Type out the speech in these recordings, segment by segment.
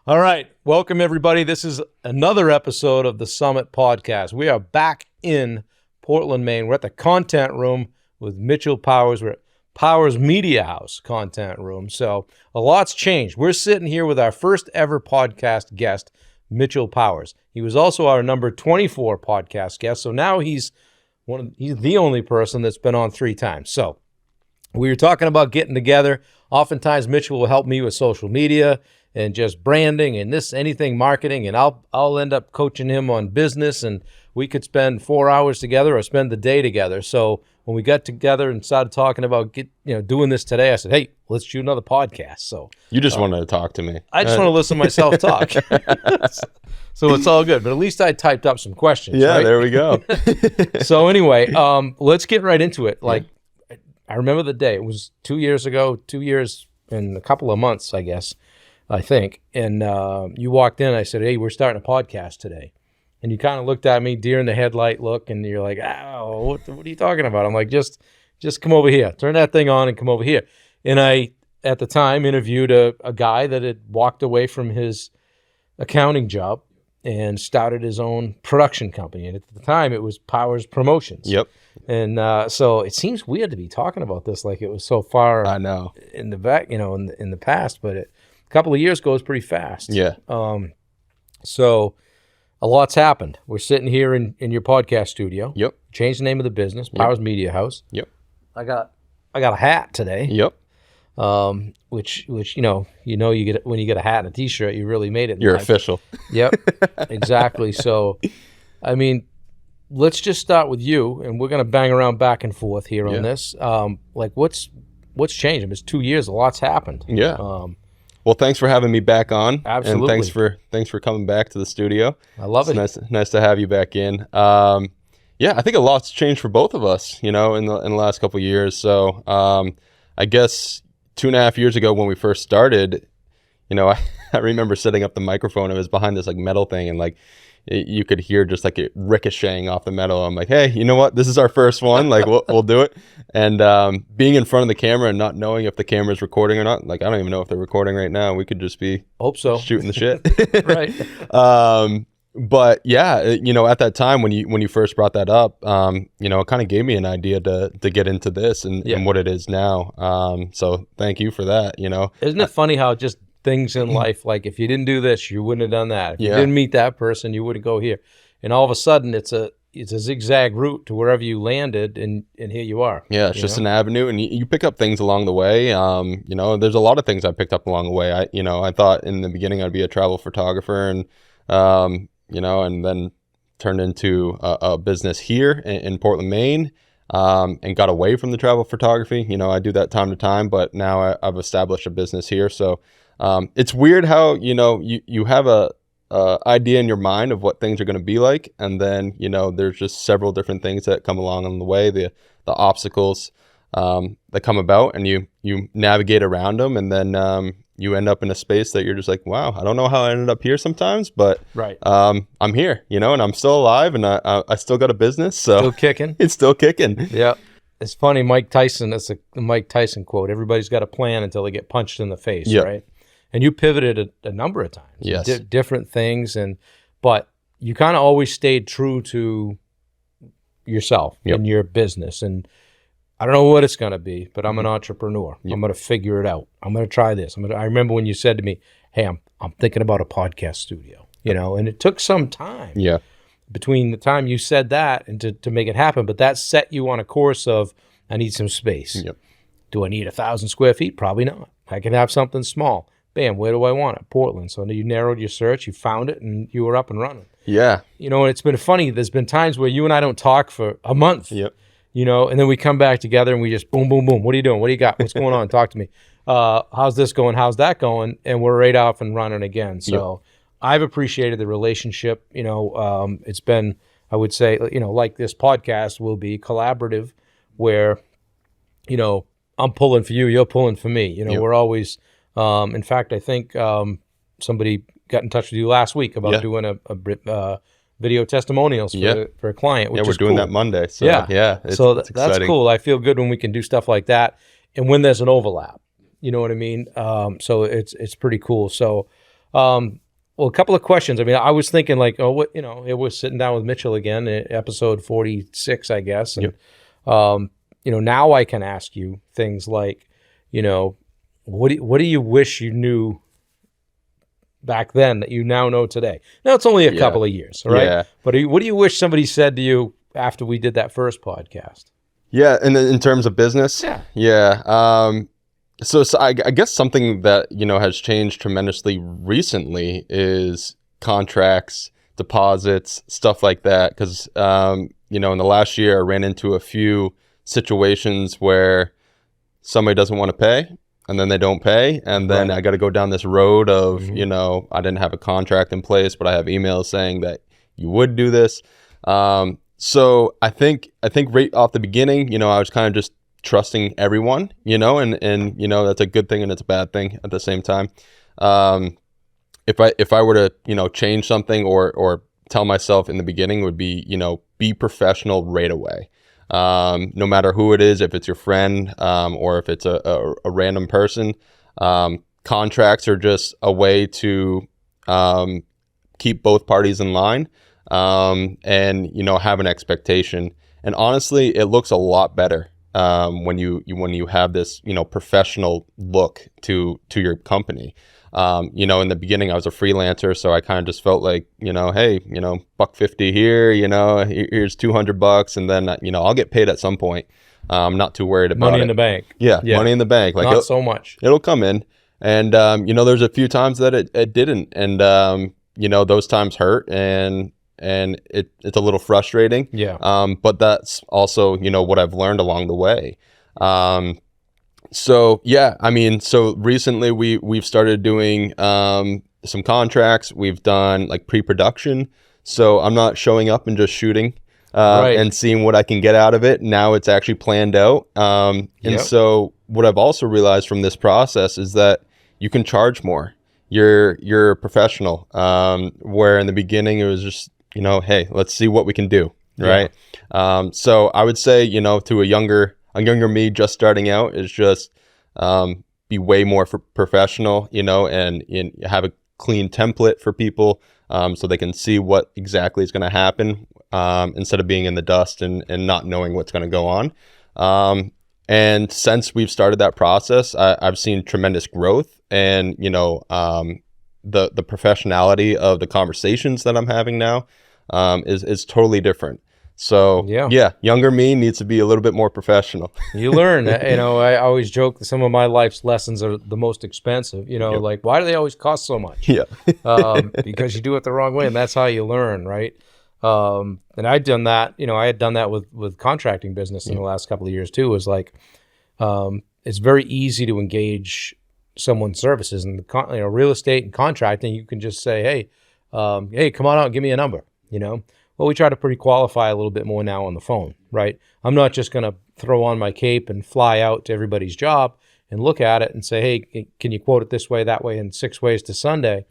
All right. Welcome, everybody. This is another episode of the Summit Podcast. We are back in Portland, Maine. We're at the content room with Mitchell Powers. We're at Powers Media House content room. So a lot's changed. We're sitting here with our first ever podcast guest, Mitchell Powers. He was also our number 24 podcast guest. So now he's the only person that's been on 3 times. So we were talking about getting together. Oftentimes Mitchell will help me with social media and just branding and anything marketing, and I'll end up coaching him on business, and we could spend 4 hours together or spend the day together. So when we got together and started talking about doing this today, I said, hey, let's shoot another podcast. So you just wanted to talk to me. I just want to listen to myself talk. So it's all good, but at least I typed up some questions. Yeah, right? There we go. So anyway, let's get right into it. I remember the day. It was 2 years ago, 2 years and a couple of months, I guess, I think. And you walked in and I said, hey, we're starting a podcast today. And you kind of looked at me, deer in the headlight look, and you're like, oh, what are you talking about? I'm like, just come over here. Turn that thing on and come over here. And I, at the time, interviewed a guy that had walked away from his accounting job and started his own production company. And at the time, it was Powers Promotions. Yep. And so it seems weird to be talking about this like it was so far I know. in the back, in the past, but a couple of years goes pretty fast. Yeah. So a lot's happened. We're sitting here in your podcast studio. Yep. Changed the name of the business, Powers Media House. Yep. I got a hat today. Yep. Which you get when you get a hat and a t-shirt, you really made it. You're official. Yep. Exactly. So, I mean, let's just start with you, and we're going to bang around back and forth here on this. What's changed? It's 2 years. A lot's happened. Yeah. Well, thanks for having me back on. Absolutely. And thanks for coming back to the studio. I love it. Nice to have you back in. I think a lot's changed for both of us, in the last couple of years. So, I guess 2.5 years ago when we first started, I remember setting up the microphone. It was behind this metal thing, and you could hear just it ricocheting off the metal. I'm like, hey, you know what? This is our first one. We'll do it. And being in front of the camera and not knowing if the camera's recording or not, I don't even know if they're recording right now. We could just be shooting the shit. Right. But yeah, at that time when you first brought that up, it kind of gave me an idea to get into this and what it is now. So thank you for that. Isn't it funny how just things in life, if you didn't do this, you wouldn't have done that. If you didn't meet that person, you wouldn't go here. And all of a sudden, it's a zigzag route to wherever you landed, and here you are. Yeah, it's just an avenue, and you pick up things along the way. There's a lot of things I picked up along the way. I thought in the beginning I'd be a travel photographer, and and then turned into a business here in Portland, Maine, and got away from the travel photography. I do that time to time, but now I've established a business here. So it's weird how, you have a idea in your mind of what things are going to be like. And then, there's just several different things that come along on the way, the obstacles that come about, and you navigate around them. And then you end up in a space that you're just like, wow, I don't know how I ended up here sometimes, but right. I'm here, and I'm still alive, and I still got a business. So still kicking. It's still kicking. Yeah. It's funny, Mike Tyson, that's the Mike Tyson quote, everybody's got a plan until they get punched in the face, right? And you pivoted a number of times. Yes. Different things, but you kind of always stayed true to yourself and your business. And I don't know what it's going to be, but I'm an entrepreneur. I'm going to figure it out. I'm going to try this. I remember when you said to me, hey, I'm thinking about a podcast studio, and it took some time. Yeah. Between the time you said that and to make it happen, but that set you on a course of, I need some space. Yep. Do I need 1,000 square feet? Probably not. I can have something small. Bam, where do I want it? Portland. So you narrowed your search, you found it, and you were up and running. Yeah. And it's been funny. There's been times where you and I don't talk for a month. Yep. And then we come back together and we just boom, boom, boom. What are you doing? What do you got? What's going on? Talk to me. How's this going? How's that going? And we're right off and running again. So I've appreciated the relationship. It's been, I would say, like this podcast will be collaborative where, I'm pulling for you, you're pulling for me. We're always, in fact, I think somebody got in touch with you last week about doing a video testimonials for a client, which we're is doing cool. that Monday. So, it's that's cool. I feel good when we can do stuff like that and when there's an overlap. You know what I mean? So it's pretty cool. So Well, a couple of questions. I mean, I was thinking like, oh, what, it was sitting down with Mitchell again, episode 46, I guess. And, now I can ask you things like, what do you wish you knew back then that you now know today? Now it's only a couple of years, right? Yeah. But what do you wish somebody said to you after we did that first podcast? Yeah, and in terms of business, So I guess something that has changed tremendously recently is contracts, deposits, stuff like that. Because in the last year, I ran into a few situations where somebody doesn't want to pay, and then they don't pay, and then I got to go down this road of I didn't have a contract in place, but I have emails saying that you would do this. So I think right off the beginning, I was kind of just trusting everyone, and that's a good thing and it's a bad thing at the same time. If I were to change something or tell myself in the beginning would be be professional right away. No matter who it is, if it's your friend or if it's a random person, contracts are just a way to keep both parties in line and have an expectation. And honestly, it looks a lot better when you have this professional look to your company. In the beginning I was a freelancer, so I kind of just felt like hey, $150 here, here's $200, and then I'll get paid at some point. I'm not too worried about money in the bank. Yeah, money in the bank. Like not so much. It'll come in, and there's a few times that it didn't, and those times hurt, and it's a little frustrating. Yeah. But that's also, what I've learned along the way. So recently we've started doing some contracts. We've done like pre-production. So I'm not showing up and just shooting and seeing what I can get out of it. Now it's actually planned out. And so what I've also realized from this process is that you can charge more. You're a professional. Where in the beginning it was just, hey, let's see what we can do, right? So I would say, to a younger me just starting out is just be way more professional, and have a clean template for people so they can see what exactly is going to happen instead of being in the dust and not knowing what's going to go on. And since we've started that process, I've seen tremendous growth and, the professionality of the conversations that I'm having now is totally different. So younger me needs to be a little bit more professional. You learn, I always joke that some of my life's lessons are the most expensive, like why do they always cost so much? Because you do it the wrong way, and that's how you learn. Right. And I'd done that, I had done that with contracting business in the last couple of years too. Was like, it's very easy to engage someone's services and real estate and contracting. You can just say, hey, come on out and give me a number, Well, we try to pre-qualify a little bit more now on the phone, right? I'm not just going to throw on my cape and fly out to everybody's job and look at it and say, hey, can you quote it this way, that way, and 6 ways to Sunday?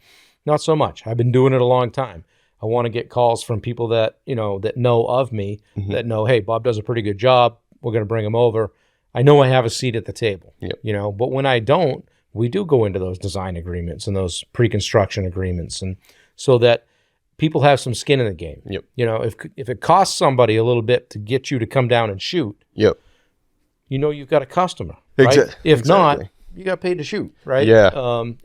Not so much. I've been doing it a long time. I want to get calls from people that, that know of me, that know, hey, Bob does a pretty good job. We're going to bring him over. I know I have a seat at the table, but when I don't, we do go into those design agreements and those pre-construction agreements. And so that people have some skin in the game. If it costs somebody a little bit to get you to come down and shoot, you've got a customer, right? If not, you got paid to shoot, right?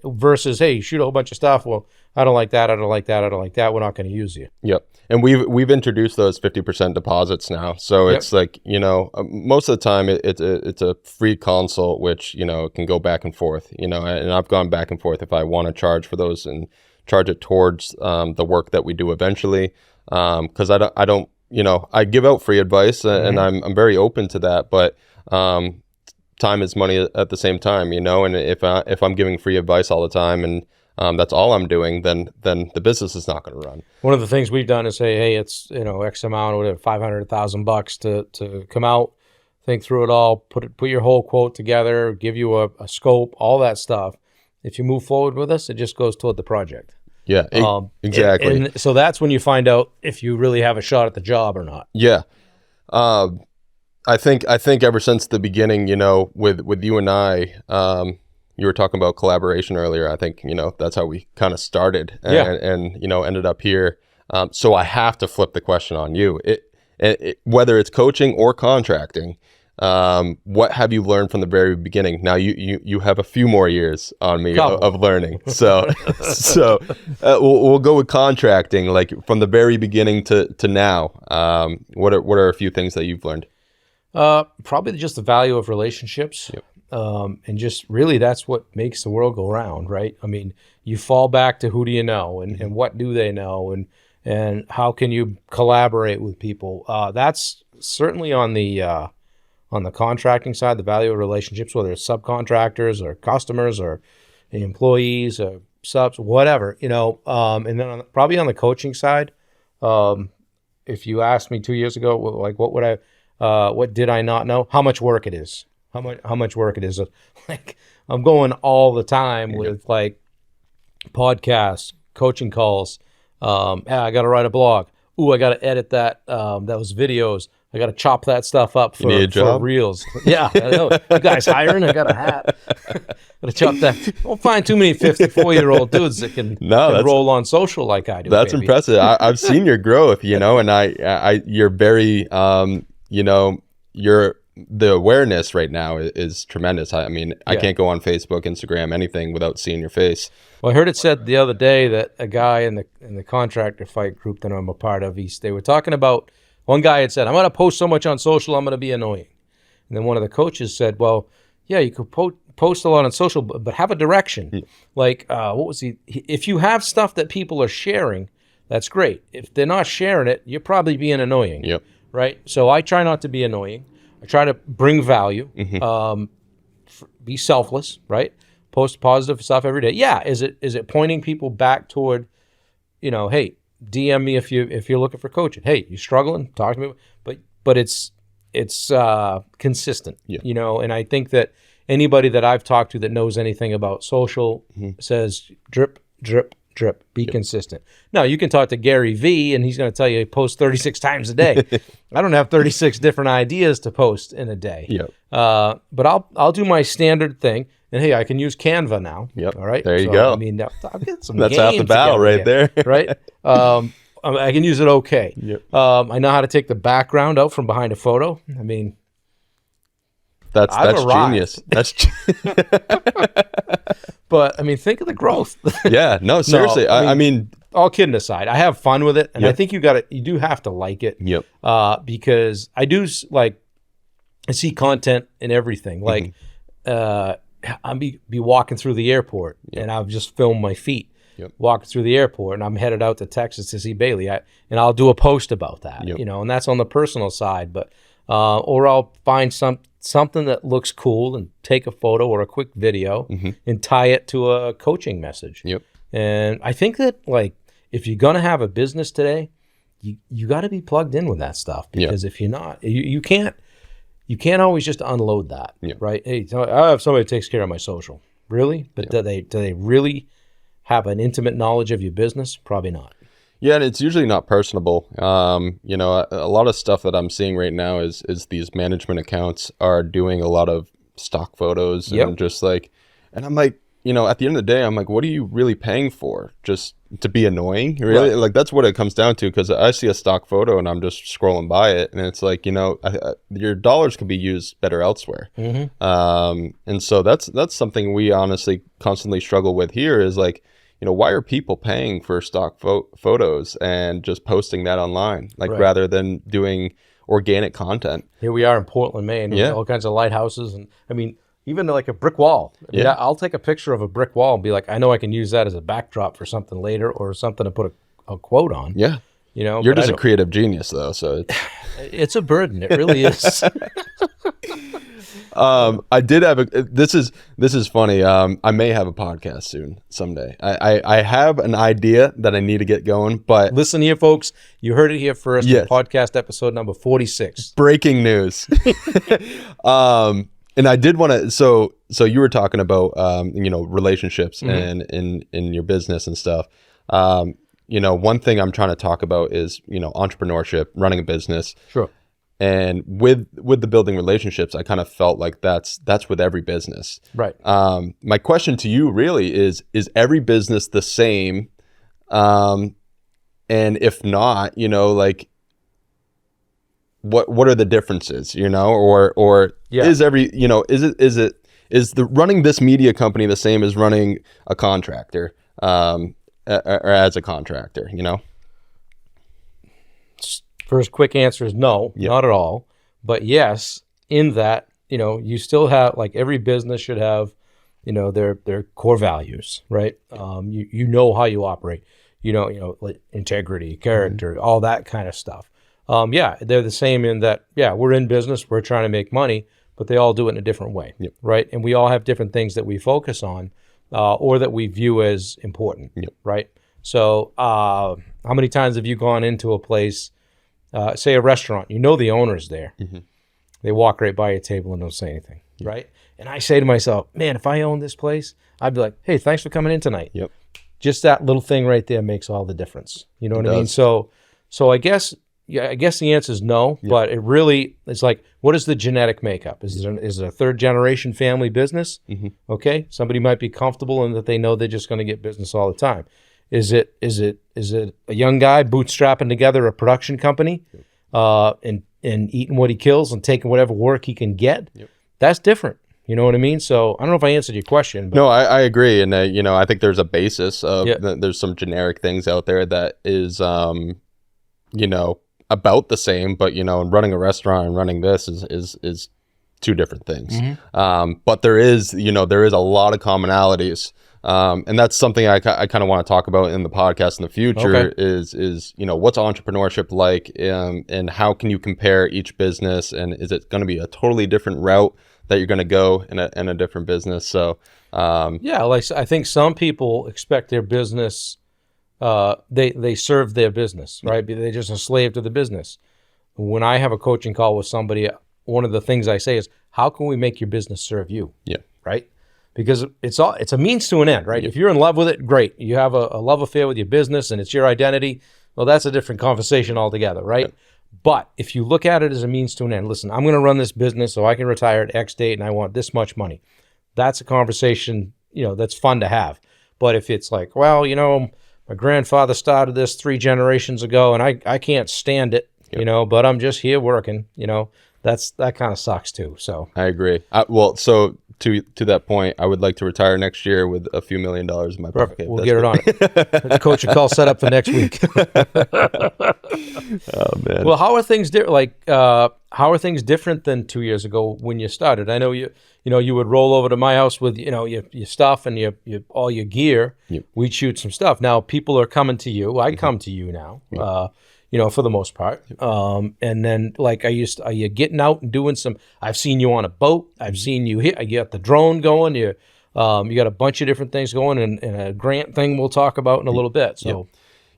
Versus, hey, shoot a whole bunch of stuff. Well, I don't like that. I don't like that. I don't like that. We're not going to use you. And we've introduced those 50% deposits now. So it's like, most of the time it's a free consult, which, can go back and forth, and I've gone back and forth if I want to charge for those and charge it towards the work that we do eventually. Cause I don't, I give out free advice and I'm very open to that, but time is money at the same time, and if I'm giving free advice all the time and that's all I'm doing, then the business is not going to run. One of the things we've done is say, hey, it's X amount or whatever, $500,000 to come out, think through it all, put your whole quote together, give you a scope, all that stuff. If you move forward with us, it just goes toward the project. Exactly. And so that's when you find out if you really have a shot at the job or not. I think ever since the beginning, with you and I, you were talking about collaboration earlier. I think, that's how we kind of started and ended up here. So I have to flip the question on you. Whether it's coaching or contracting, what have you learned from the very beginning? Now you have a few more years on me of learning. So we'll go with contracting, like from the very beginning to now. What are a few things that you've learned? Probably just the value of relationships. Yep. And just really that's what makes the world go round, right? I mean, you fall back to who do you know and what do they know and how can you collaborate with people? That's certainly on the contracting side, the value of relationships, whether it's subcontractors or customers or employees or subs, whatever, and then probably on the coaching side, if you asked me 2 years ago, like what did I not know? How much work it is. How much work it is. Like I'm going all the time with like podcasts, coaching calls. I got to write a blog. Ooh, I got to edit that. Those videos. I got to chop that stuff up for reels. Yeah, I know. You guys hiring? I got a hat. Got to chop that. Don't find too many 54-year-old dudes that can roll on social like I do. That's baby. Impressive. I've seen your growth, and I you're very, the awareness right now is tremendous. I mean, I can't go on Facebook, Instagram, anything without seeing your face. Well, I heard it said the other day that a guy in the contractor fight group that I'm a part of, they were talking about, one guy had said, I'm going to post so much on social, I'm going to be annoying. And then one of the coaches said, well, yeah, you could post a lot on social, but have a direction. Yeah. Like, if you have stuff that people are sharing, that's great. If they're not sharing it, you're probably being annoying. Yep. Right? So I try not to be annoying. I try to bring value, be selfless, right? Post positive stuff every day. Yeah, is it pointing people back toward, hey, DM me if you're looking for coaching. Hey, you struggling? Talk to me. But it's consistent, and I think that anybody that I've talked to that knows anything about social says drip, drip, drip, be consistent. Now, you can talk to Gary Vee, and he's going to tell you post 36 times a day. I don't have 36 different ideas to post in a day. Yep. But I'll do my standard thing, and hey, I can use Canva now. Yep. All right. There you go. I mean, I'll get some. That's half the battle right there. Right. I can use it okay. Yep. I know how to take the background out from behind a photo. I mean, that's genius. That's. But I mean, think of the growth. Yeah, no, seriously. No, I mean, all kidding aside, I have fun with it, and I think you do have to like it. Yep. Because I do I see content in everything. Like, I'll be walking through the airport, and I've just filmed my feet walking through the airport, and I'm headed out to Texas to see Bailey, and I'll do a post about that. And that's on the personal side, but or I'll find something that looks cool and take a photo or a quick video and tie it to a coaching message. Yep. And I think that if you're going to have a business today, you got to be plugged in with that stuff, because if you're not, you can't always just unload that, right? Hey, I have somebody that takes care of my social. Really? But do they really have an intimate knowledge of your business? Probably not. Yeah, and it's usually not personable. A lot of stuff that I'm seeing right now is these management accounts are doing a lot of stock photos and just and I'm like, at the end of the day, I'm like, what are you really paying for? Just to be annoying? Really? Right. Like, that's what it comes down to, because I see a stock photo and I'm just scrolling by it, and it's like, your dollars could be used better elsewhere. And so that's something we honestly constantly struggle with here is like, why are people paying for stock photos and just posting that online, rather than doing organic content? Here we are in Portland, Maine, with all kinds of lighthouses. And I mean, even like a brick wall. I'll take a picture of a brick wall and be like, I know I can use that as a backdrop for something later, or something to put a quote on. Yeah. You're just a creative genius, though. So it's a burden. It really is. I did have this is funny. I may have a podcast soon, someday. I have an idea that I need to get going, but listen here, folks, you heard it here first. Yes. Podcast episode number 46. Breaking news. And I did want to, so you were talking about, relationships and in your business and stuff. One thing I'm trying to talk about is, entrepreneurship, running a business. Sure. And with the building relationships, I kind of felt like that's with every business. Right. My question to you really is every business the same? And if not, like what are the differences, or is every, is the running this media company the same as running a contractor, or as a contractor, First quick answer is no, not at all. But yes, in that, you still have, like, every business should have, their core values, right? You know how you operate, like integrity, character, all that kind of stuff. They're the same in that, we're in business, we're trying to make money, but they all do it in a different way, right? And we all have different things that we focus on, or that we view as important, right? So how many times have you gone into a place, say a restaurant, the owner's there. Mm-hmm. They walk right by your table and don't say anything, right? And I say to myself, man, if I owned this place, I'd be like, hey, thanks for coming in tonight. Yep. Just that little thing right there makes all the difference. You know what I mean? So I guess the answer is no, but it really, it's like, what is the genetic makeup? Is it a third generation family business? Mm-hmm. Okay. Somebody might be comfortable in that they know they're just going to get business all the time. Is it a young guy bootstrapping together a production company, and eating what he kills and taking whatever work he can get? Yep. That's different. You know what I mean? So I don't know if I answered your question. But no, I agree. And, I think there's a basis of, there's some generic things out there that is, about the same, but, running a restaurant and running this is two different things. Mm-hmm. But there is a lot of commonalities. And that's something I kind of want to talk about in the podcast in the future. Is what's entrepreneurship like, and how can you compare each business, and is it going to be a totally different route that you're going to go in a different business? So like I think some people expect their business, they serve their business, right? They're just a slave to the business. When I have a coaching call with somebody, one of the things I say is, how can we make your business serve you? Yeah. Right? Because it's a means to an end, right? Yep. If you're in love with it, great. You have a love affair with your business and it's your identity, well, that's a different conversation altogether, right? Yep. But if you look at it as a means to an end, listen, I'm going to run this business so I can retire at X date and I want this much money. That's a conversation, that's fun to have. But if it's like, well, my grandfather started this 3 generations ago and I can't stand it, but I'm just here working, that kind of sucks too. So I agree. So to that point, I would like to retire next year with a few $1 million in my pocket. We'll get it on it. Coach a call set up for next week. Oh man. Well, how are things how are things different than 2 years ago when you started? I know you would roll over to my house with your stuff and your all your gear. Yep. We'd shoot some stuff. Now people are coming to you. I come to you now. Yep. For the most part. And then are you getting out and doing some, I've seen you on a boat. I've seen you here. You got the drone going. You got a bunch of different things going and a grant thing we'll talk about in a little bit. So,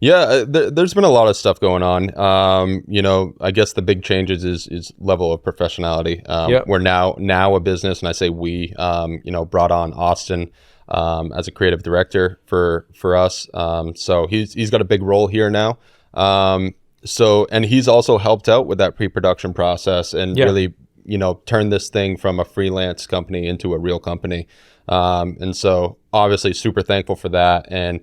there's been a lot of stuff going on. I guess the big changes is level of professionality. We're now a business, and I say we, brought on Austin as a creative director for us. So he's got a big role here now. And he's also helped out with that pre-production process and really, turn this thing from a freelance company into a real company. And so obviously super thankful for that. And,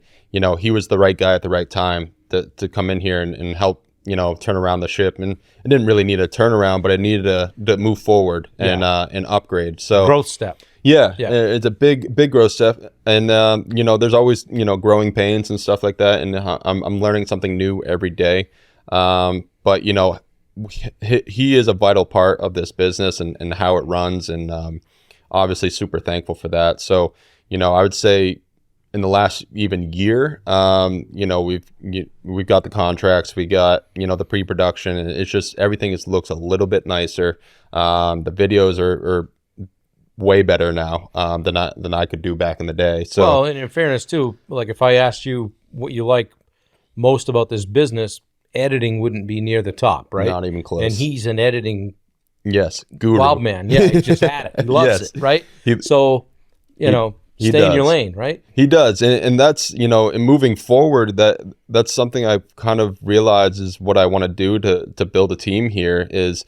he was the right guy at the right time to come in here and help, turn around the ship. And it didn't really need a turnaround, but it needed to move forward and upgrade. So growth step. Yeah, it's a big growth step, and there's always growing pains and stuff like that, and I'm learning something new every day. But he is a vital part of this business and how it runs, and obviously super thankful for that. So I would say in the last even year, we've got the contracts, we got the pre-production, and it's just everything looks a little bit nicer. The videos are way better now than I could do back in the day. So, well, and in fairness too, like if I asked you what you like most about this business, editing wouldn't be near the top, right? Not even close. And he's an editing guru. Wild man. Yeah, he just had it. He loves it, right? Stay in your lane, right? He does. And that's, in moving forward, that's something I've kind of realized is what I want to do to build a team here is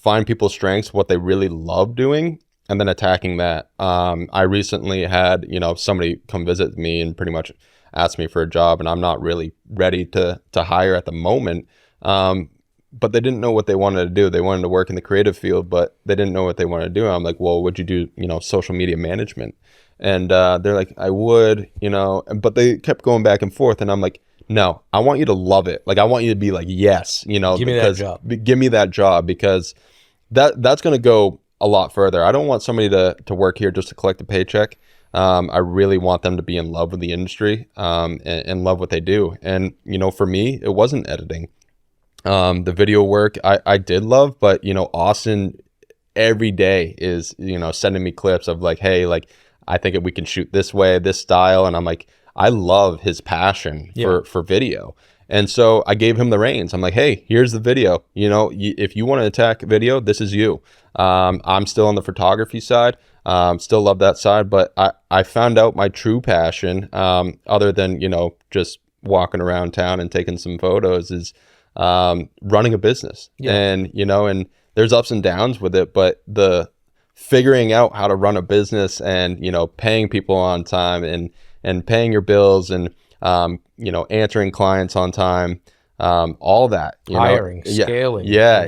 find people's strengths, what they really love doing, and then attacking that. I recently had, somebody come visit me and pretty much ask me for a job, and I'm not really ready to hire at the moment. But they didn't know what they wanted to do. They wanted to work in the creative field, but they didn't know what they wanted to do. I'm like, well, would you do, social media management? And they're like, I would, but they kept going back and forth. And I'm like, no, I want you to love it. Like, I want you to be like, yes, give me that job. Give me that job, because that's going to go a lot further. I don't want somebody to work here just to collect a paycheck. I really want them to be in love with the industry, and love what they do. And, for me, it wasn't editing. The video work I did love, but, Austin every day is, sending me clips of like, hey, like, I think we can shoot this way, this style. And I'm like, I love his passion for video. And so I gave him the reins. I'm like, hey, here's the video. If you want to attack video, this is you. I'm still on the photography side. Still love that side. But I found out my true passion, other than, just walking around town and taking some photos, is running a business. And, and there's ups and downs with it. But the figuring out how to run a business and, paying people on time and paying your bills and, answering clients on time, all that, hiring, scaling. Yeah.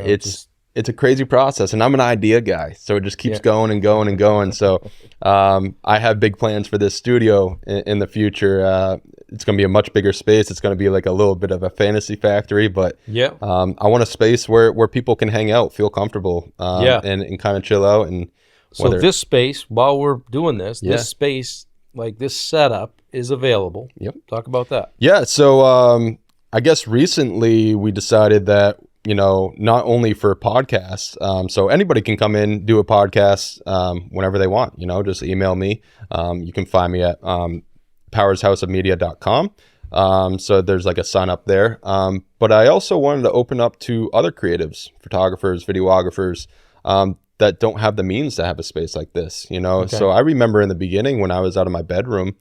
It's a crazy process, and I'm an idea guy. So it just keeps going and going and going. So, I have big plans for this studio in the future. It's going to be a much bigger space. It's going to be like a little bit of a fantasy factory, but I want a space where people can hang out, feel comfortable, and kind of chill out. And so this space, while we're doing this, this space, like this setup, is available. Talk about that. Yeah. So I guess recently we decided that, not only for podcasts, so anybody can come in, do a podcast whenever they want, just email me. You can find me at powershouseofmedia.com. So there's like a sign up there. But I also wanted to open up to other creatives, photographers, videographers, that don't have the means to have a space like this, So I remember in the beginning when I was out of my bedroom,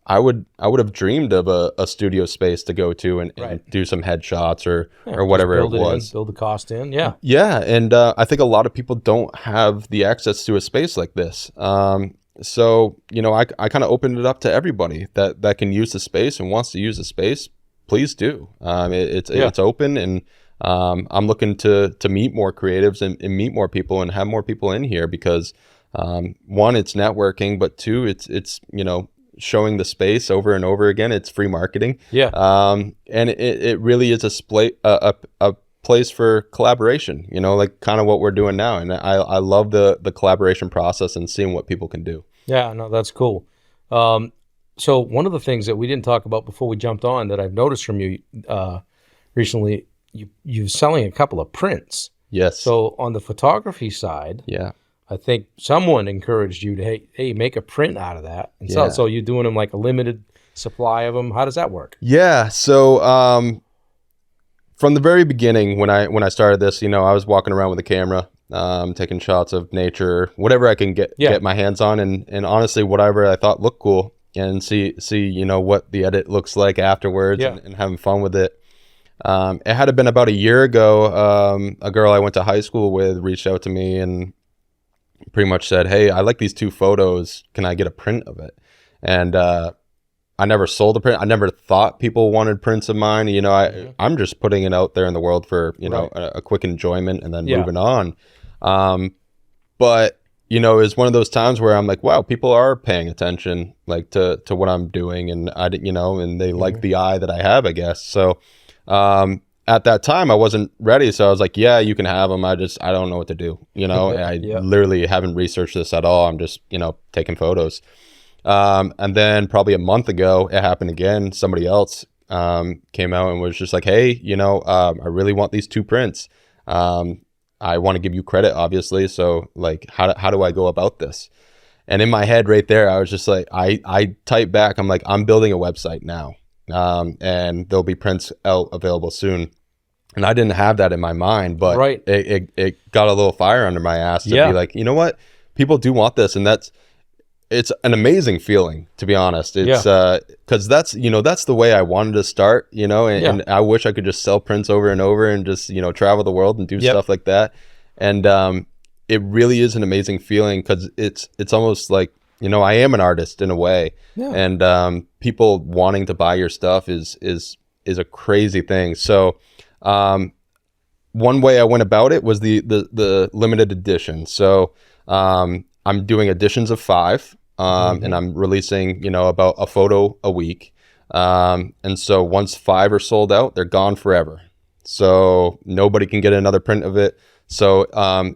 I would have dreamed of a studio space to go to and do some headshots or whatever it was. Build the cost in. Yeah. And I think a lot of people don't have the access to a space like this. So, I kind of opened it up to everybody that can use the space and wants to use the space. Please do. It's open, and I'm looking to meet more creatives and meet more people and have more people in here because, one, it's networking, but two, it's showing the space over and over again. It's free marketing. And it really is a place for collaboration, like kind of what we're doing now. And I love the collaboration process and seeing what people can do. Yeah, no, that's cool. So one of the things that we didn't talk about before we jumped on that I've noticed from you recently, you're selling a couple of prints. Yes. So on the photography side, I think someone encouraged you to, hey, make a print out of that and sell it. So you're doing them like a limited supply of them. How does that work? Yeah. So from the very beginning, when I started this, I was walking around with a camera, taking shots of nature, whatever I can get my hands on, and honestly, whatever I thought looked cool, and see what the edit looks like afterwards, and having fun with it. It had been about a year ago. A girl I went to high school with reached out to me and pretty much said, hey, I like these two photos. Can I get a print of it? And I never sold a print. I never thought people wanted prints of mine. I'm just putting it out there in the world for, a quick enjoyment and then moving on. But, it's one of those times where I'm like, wow, people are paying attention, like to what I'm doing. And and they like the eye that I have, I guess. So, at that time I wasn't ready. So I was like, yeah, you can have them. I don't know what to do. I literally haven't researched this at all. I'm just, taking photos. And then probably a month ago, it happened again. Somebody else came out and was just like, hey, I really want these two prints. I want to give you credit, obviously. So like, how do I go about this? And in my head right there, I was just like, I typed back. I'm like, I'm building a website now. And there'll be prints out available soon. And I didn't have that in my mind, but it got a little fire under my ass to be like, you know what? People do want this. And it's an amazing feeling, to be honest. It's because that's the way I wanted to start, and I wish I could just sell prints over and over and just, travel the world and do stuff like that. And it really is an amazing feeling because it's almost like, you know, I am an artist in a way. Yeah. And people wanting to buy your stuff is a crazy thing. So one way I went about it was the limited edition. So I'm doing editions of 5, and I'm releasing, you know, about a photo a week. And so once 5 are sold out, they're gone forever. So nobody can get another print of it. So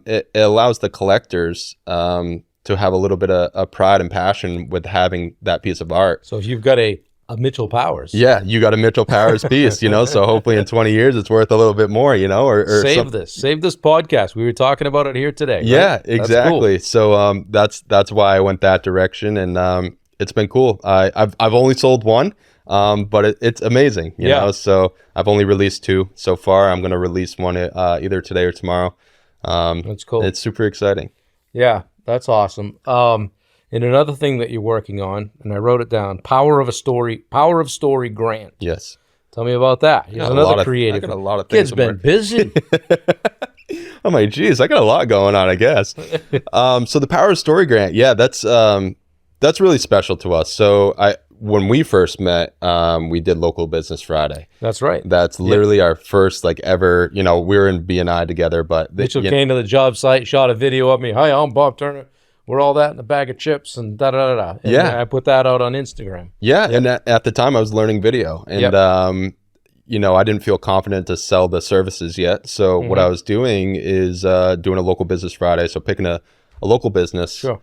it allows the collectors to have a little bit of pride and passion with having that piece of art. So if you've got a Mitchell Powers. Yeah, you got a Mitchell Powers piece, you know, so hopefully in 20 years it's worth a little bit more, you know, or save this podcast. We were talking about it here today. Right? Yeah, exactly. Cool. So that's why I went that direction, and it's been cool. I've only sold 1, but it's amazing, you know. So I've only released 2 so far. I'm going to release 1 either today or tomorrow. That's cool. It's super exciting. Yeah, that's awesome. And another thing that you're working on, and I wrote it down, Power of Story grant. Yes. Tell me about that. Here's another creative. I got a lot of things. Kid's been busy. I'm like, geez, I got a lot going on, I guess. So the Power of Story grant, yeah, that's really special to us. So when we first met, we did Local Business Friday. That's right. That's literally our first ever, you know, we were in BNI together, but Mitchell came to the job site, shot a video of me. Hi, I'm Bob Turner. We're all that in a bag of chips and da-da-da-da. And I put that out on Instagram. Yeah, and at the time I was learning video. And, you know, I didn't feel confident to sell the services yet. So what I was doing is doing a Local Business Friday. So picking a local business, sure.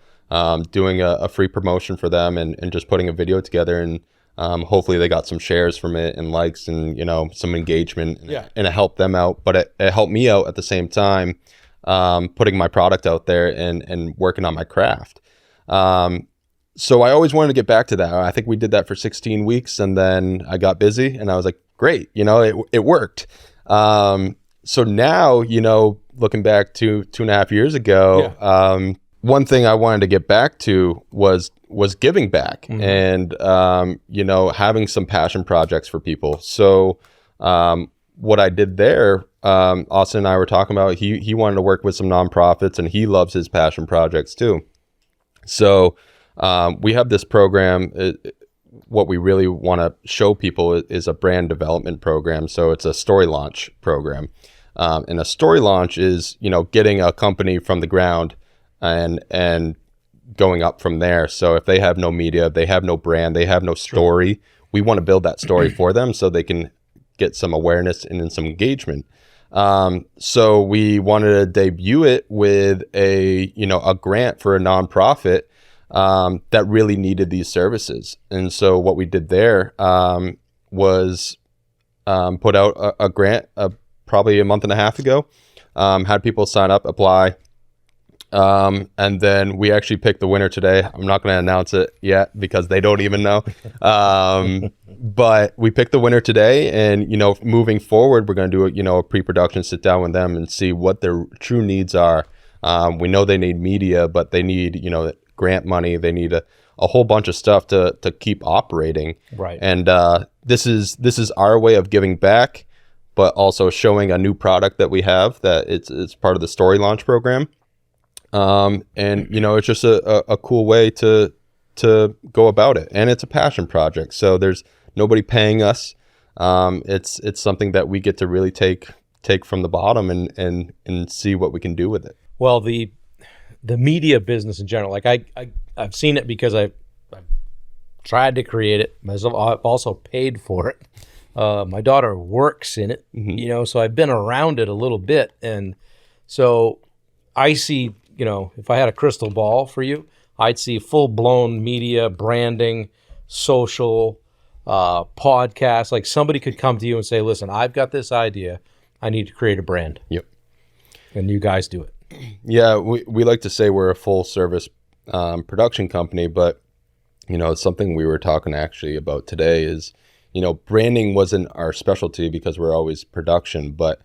Doing a free promotion for them and just putting a video together. And hopefully they got some shares from it and likes and, you know, some engagement. And it helped them out. But it helped me out at the same time. Putting my product out there and working on my craft. So I always wanted to get back to that. I think we did that for 16 weeks and then I got busy and I was like, great, you know, it worked. So now, you know, looking back to 2.5 years ago, one thing I wanted to get back to was giving back and, you know, having some passion projects for people. So what I did there, Austin and I were talking about, he wanted to work with some nonprofits and he loves his passion projects too. So we have this program. What we really want to show people is a brand development program. So it's a story launch program. And a story launch is, you know, getting a company from the ground and going up from there. So if they have no media, they have no brand, they have no story, we want to build that story for them so they can get some awareness and some engagement. So we wanted to debut it with a grant for a nonprofit that really needed these services. And so what we did there was put out a grant probably a month and a half ago, had people sign up, apply. And then we actually picked the winner today. I'm not going to announce it yet because they don't even know. But we picked the winner today, and, you know, moving forward, we're going to do a pre-production sit down with them and see what their true needs are. We know they need media, but they need, you know, grant money. They need a whole bunch of stuff to keep operating. Right. And this is our way of giving back, but also showing a new product that we have that it's part of the story launch program. And, you know, it's just a cool way to go about it. And it's a passion project. So there's nobody paying us. It's something that we get to really take from the bottom and see what we can do with it. Well, the media business in general, like I've seen it because I've tried to create it myself. I've also paid for it. My daughter works in it, you know, so I've been around it a little bit. And so I see, you know, if I had a crystal ball for you, I'd see full-blown media, branding, social, podcast. Like somebody could come to you and say, listen, I've got this idea. I need to create a brand. Yep. And you guys do it. Yeah, we like to say we're a full-service production company, but, you know, something we were talking actually about today is, you know, branding wasn't our specialty because we're always production, but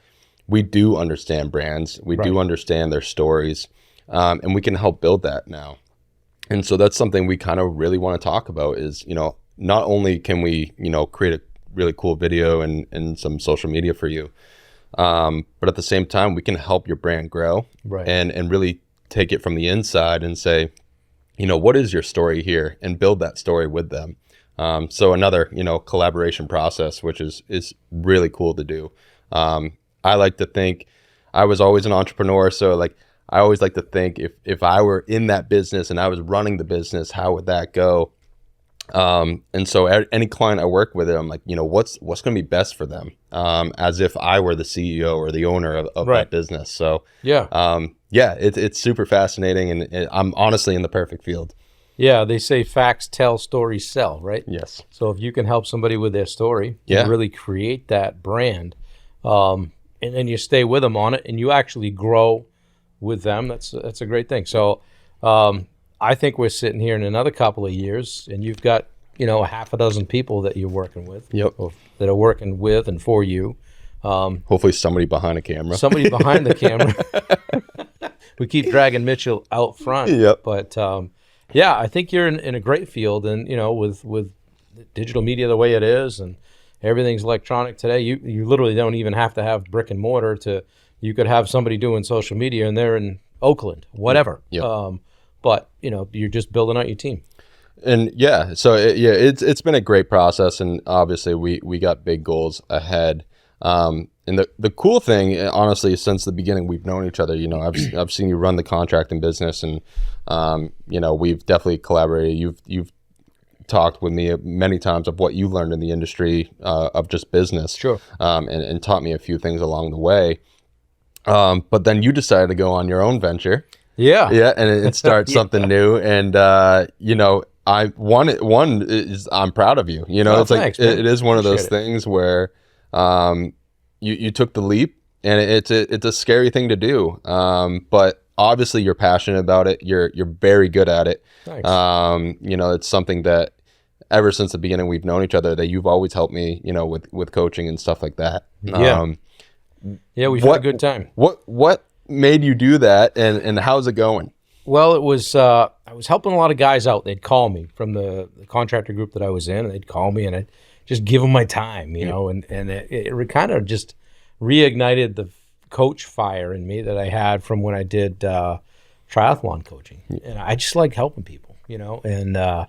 we do understand brands. We do understand their stories, and we can help build that now. And so that's something we kind of really want to talk about is, you know, not only can we, you know, create a really cool video and some social media for you, But at the same time, we can help your brand grow, Right. and really take it from the inside and say, what is your story here, and build that story with them. So another, collaboration process, which is really cool to do. I like to think, I was always an entrepreneur, so like I always like to think if I were in that business and I was running the business, how would that go? And so any client I work with, I'm like, what's going to be best for them? As if I were the CEO or the owner of Right. that business. So Yeah. it's super fascinating, and I'm honestly in the perfect field. Yeah. They say facts tell, stories sell, right? Yes. So if you can help somebody with their story Yeah. and really create that brand, and then you stay with them on it and you actually grow with them, that's a great thing. So I think we're sitting here in another couple of years and you've got, a half a dozen people that you're working with, Yep. or that are working with and for you. Hopefully somebody behind a camera. Somebody behind the camera. We keep dragging Mitchell out front. Yep. But yeah, I think you're in a great field, and with digital media the way it is, and everything's electronic today. You literally don't even have to have brick and mortar you could have somebody doing social media, and they're in Oakland, whatever. Yep. But you're just building out your team. And yeah, so it's been a great process, and obviously we got big goals ahead. And the cool thing, honestly, since the beginning we've known each other. I've seen you run the contracting business, and we've definitely collaborated. You've talked with me many times of what you learned in the industry of just business, Sure. And taught me a few things along the way. But then you decided to go on your own venture. Yeah. Yeah, and start something new, and one is I'm proud of you. Oh, It's like thanks, man. it is one of those Appreciate things where you took the leap, and it's a scary thing to do. But obviously you're passionate about it. You're very good at it. Thanks. It's something that ever since the beginning we've known each other, that you've always helped me, with coaching and stuff like that. Yeah. Yeah, we've had a good time. What made you do that, and how's it going? Well, it was I was helping a lot of guys out. They'd call me from the contractor group that I was in, and they'd call me, and I'd just give them my time, and it kind of just reignited the coach fire in me that I had from when I did triathlon coaching, and I just like helping people, and a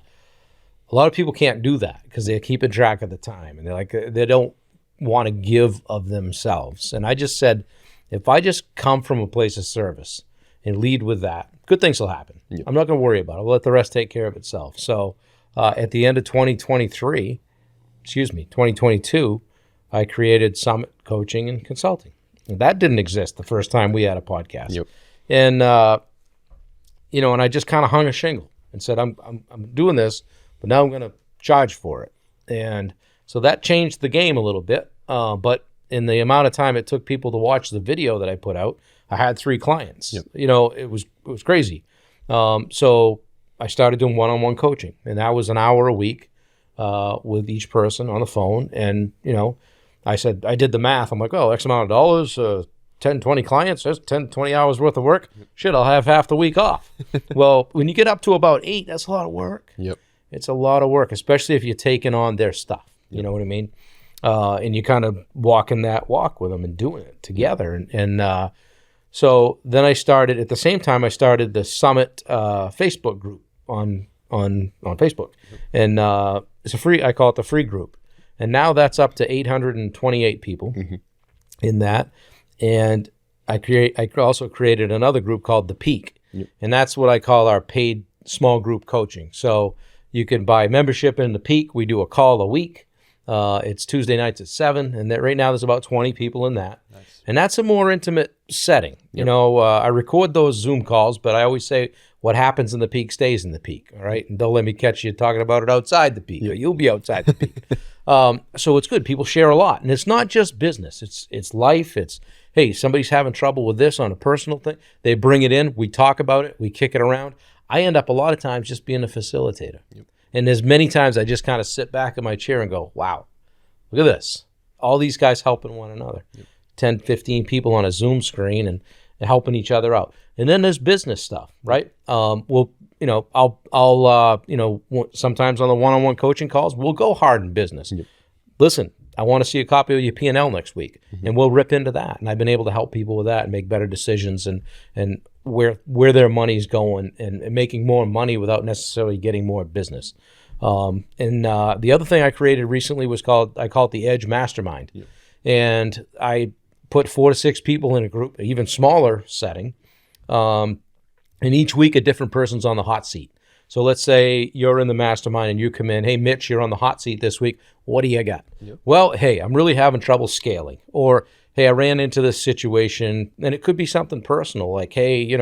lot of people can't do that because they're keeping track of the time, and they don't want to give of themselves. And I just said, if I just come from a place of service and lead with that, good things will happen. Yep. I'm not going to worry about it. I'll let the rest take care of itself. So at the end of 2022, I created Summit Coaching and Consulting. And that didn't exist the first time we had a podcast. Yep. And, and I just kind of hung a shingle and said, I'm doing this, but now I'm going to charge for it. And so that changed the game a little bit. But in the amount of time it took people to watch the video that I put out, I had 3 clients. Yep. It was crazy. So I started doing one-on-one coaching, and that was an hour a week with each person on the phone. And, I said, I did the math. I'm like, oh, X amount of dollars, 10, 20 clients, that's 10, 20 hours worth of work. Shit, I'll have half the week off. Well, when you get up to about 8, that's a lot of work. Yep. It's a lot of work, especially if you're taking on their stuff. You know what I mean? And you kind of walking that walk with them and doing it together. And so then I started, at the same time, I started the Summit Facebook group on Facebook. And it's a free, I call it the free group. And now that's up to 828 people in that. And I also created another group called The Peak. Yep. And that's what I call our paid small group coaching. So you can buy membership in The Peak. We do a call a week. It's Tuesday nights at 7, and right now there's about 20 people in that. Nice. And that's a more intimate setting. Yep. I record those Zoom calls, but I always say what happens in the peak stays in the peak, all right? And don't let me catch you talking about it outside the peak, or you'll be outside the peak. So it's good. People share a lot, and it's not just business. It's life. It's, hey, somebody's having trouble with this on a personal thing. They bring it in. We talk about it. We kick it around. I end up a lot of times just being a facilitator. Yep. And there's many times I just kind of sit back in my chair and go, wow, look at this. All these guys helping one another. Yep. 10, 15 people on a Zoom screen and helping each other out. And then there's business stuff, right? I'll sometimes on the one-on-one coaching calls, we'll go hard in business. Yep. Listen, I want to see a copy of your P&L next week, and we'll rip into that. And I've been able to help people with that and make better decisions and where their money's going and making more money without necessarily getting more business. The other thing I created recently I call it the Edge Mastermind. Yeah. And I put 4 to 6 people in a group, an even smaller setting, and each week a different person's on the hot seat. So let's say you're in the mastermind and you come in, hey, Mitch, you're on the hot seat this week. What do you got? Yep. Well, hey, I'm really having trouble scaling. Or, hey, I ran into this situation, and it could be something personal, like, hey,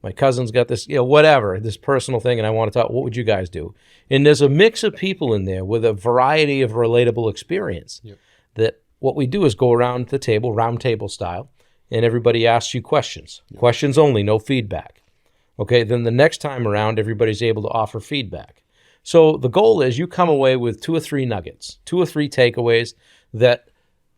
my cousin's got this, whatever, this personal thing, and I want to talk, what would you guys do? And there's a mix of people in there with a variety of relatable experience. Yep. That what we do is go around the table, round table style, and everybody asks you questions. Yep. Questions only, no feedback. Okay, then the next time around, everybody's able to offer feedback. So the goal is you come away with 2 or 3 nuggets, 2 or 3 takeaways that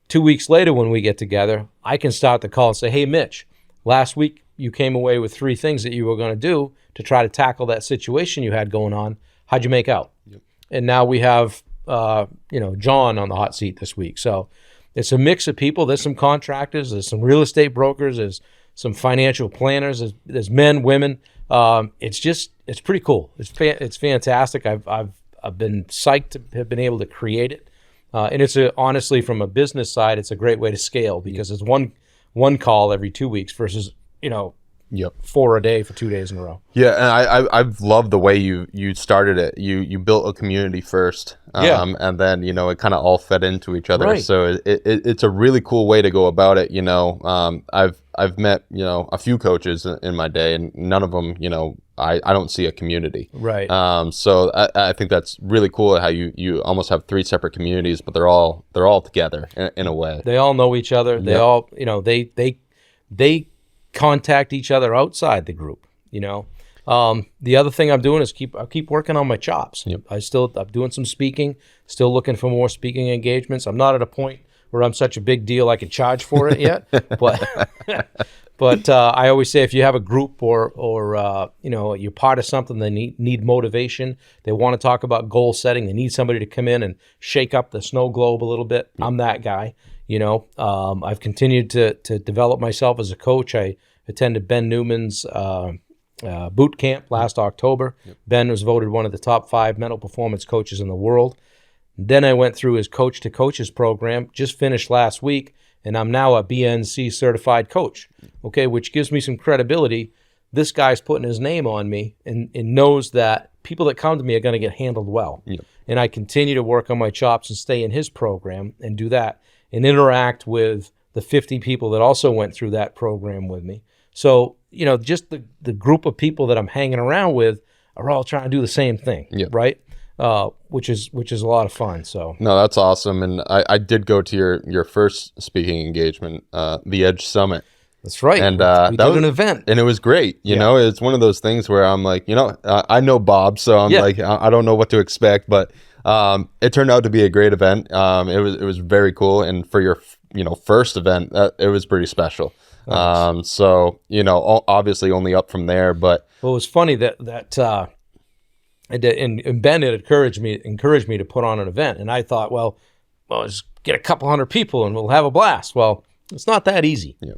2 weeks later when we get together, I can start the call and say, hey, Mitch, last week you came away with 3 things that you were going to do to try to tackle that situation you had going on. How'd you make out? Yep. And now we have, John on the hot seat this week. So it's a mix of people. There's some contractors, there's some real estate brokers, there's some financial planners, there's men, women. It's pretty cool. It's fantastic. I've been psyched to have been able to create it. And it's honestly, from a business side, it's a great way to scale because it's one call every 2 weeks versus, Yep. 4 a day for 2 days in a row. Yeah, and I've loved the way you started it. You built a community first, and then it kind of all fed into each other. Right. So it's a really cool way to go about it. I've met a few coaches in my day, and none of them I don't see a community. Right. So I think that's really cool how you almost have 3 separate communities, but they're all together in a way. They all know each other. They all they contact each other outside the group. The other thing I'm doing is keep working on my chops. Yep. I'm doing some speaking, still looking for more speaking engagements. I'm not at a point where I'm such a big deal I can charge for it yet, but I always say if you have a group or you're part of something, they need motivation, they want to talk about goal setting, they need somebody to come in and shake up the snow globe a little bit. I'm that guy. I've continued to develop myself as a coach. I attended Ben Newman's boot camp last October. Yep. Ben was voted one of the top 5 mental performance coaches in the world. Then I went through his Coach to Coaches program, just finished last week, and I'm now a BNC certified coach, okay, which gives me some credibility. This guy's putting his name on me and knows that people that come to me are going to get handled well. Yep. And I continue to work on my chops and stay in his program and do that and interact with the 50 people that also went through that program with me. So, just the group of people that I'm hanging around with are all trying to do the same thing, yep. Right? Which is a lot of fun. So no, that's awesome. And I did go to your first speaking engagement, the Edge Summit. That's right. And we did an event, and it was great. It's one of those things where I'm like, I know Bob, so I'm like, I don't know what to expect, but it turned out to be a great event. It was very cool, and for your first event, it was pretty special. Nice. So obviously only up from there, but well, it was funny that and Ben had encouraged me to put on an event, and I thought, well, just get a couple hundred people and we'll have a blast. Well, it's not that easy. Yeah.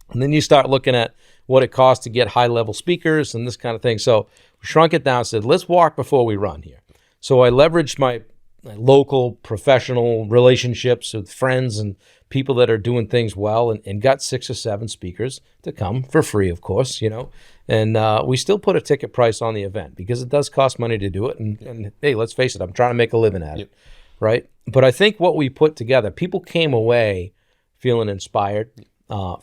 And then you start looking at what it costs to get high-level speakers and this kind of thing. So we shrunk it down and said, let's walk before we run here. So I leveraged my local professional relationships with friends and people that are doing things well and got 6 or 7 speakers to come for free, of course, And we still put a ticket price on the event because it does cost money to do it. And hey, let's face it, I'm trying to make a living at it, right? But I think what we put together, people came away feeling inspired,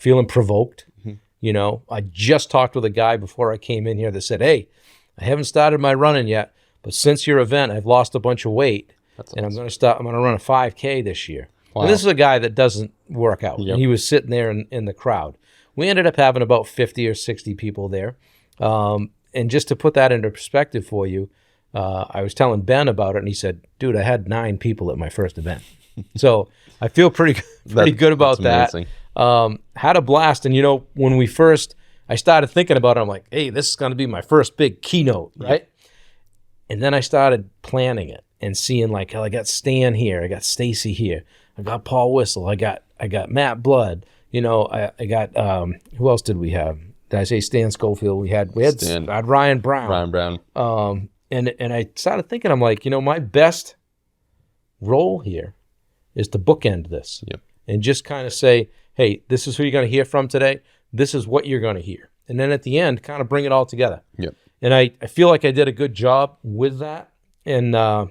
feeling provoked. Mm-hmm. I just talked with a guy before I came in here that said, hey, I haven't started my running yet, but since your event, I've lost a bunch of weight. That's and awesome. I'm going to run a 5K this year. Wow. And this is a guy that doesn't work out. Yep. He was sitting there in the crowd. We ended up having about 50 or 60 people there. And just to put that into perspective for you, I was telling Ben about it, and he said, dude, I had 9 people at my first event. So I feel pretty good about that. Had a blast. And, when I started thinking about it, I'm like, hey, this is going to be my first big keynote, right? Yep. And then I started planning it. and seeing like, oh, I got Stan here, I got Stacy here, I got Paul Whistle, I got Matt Blood, you know, I got who else did we have? Did I say Stan Schofield? We had Ryan Brown. And I started thinking, I'm like, you know, my best role here is to bookend this. Yep. And just kind of say, hey, this is who you're going to hear from today. This is what you're going to hear. And then at the end, kind of bring it all together. Yep. And I feel like I did a good job with that. And I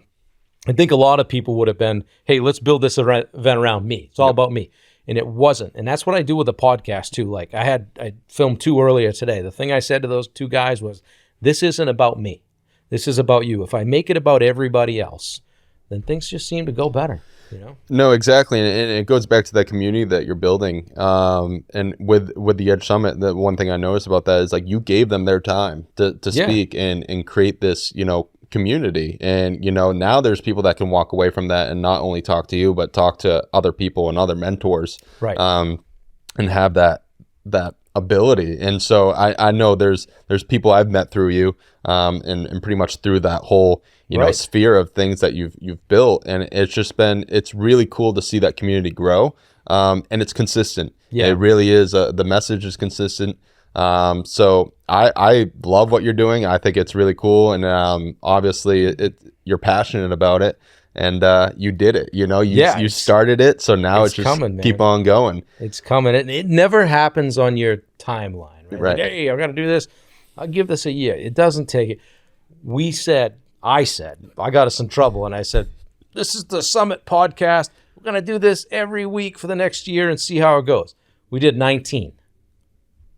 think a lot of people would have been, hey, let's build this event around me. It's all about me. And it wasn't. And that's what I do with the podcast too. Like I filmed 2 earlier today. The thing I said to those 2 guys was, this isn't about me. This is about you. If I make it about everybody else, then things just seem to go better. You know? No, exactly, and it goes back to that community that you're building. And with the Edge Summit, the one thing I noticed about that is like you gave them their time to speak and create this, you know, community. And you know, now there's people that can walk away from that and not only talk to you, but talk to other people and other mentors, right? And have that ability. And so I know there's people I've met through you, and pretty much through that whole you know sphere of things that you've built, and it's really cool to see that community grow, and it's consistent. Yeah, it really is. The message is consistent. So I love what you're doing. I think it's really cool, and obviously you're passionate about it, and you did it. You know, you started it, so now it's just coming, keep on going. It's coming. It never happens on your timeline, right? Like, hey, I've got to do this. I'll give this a year. It doesn't take it. I got us in trouble, and I said, this is the Summit podcast. We're going to do this every week for the next year and see how it goes. We did 19,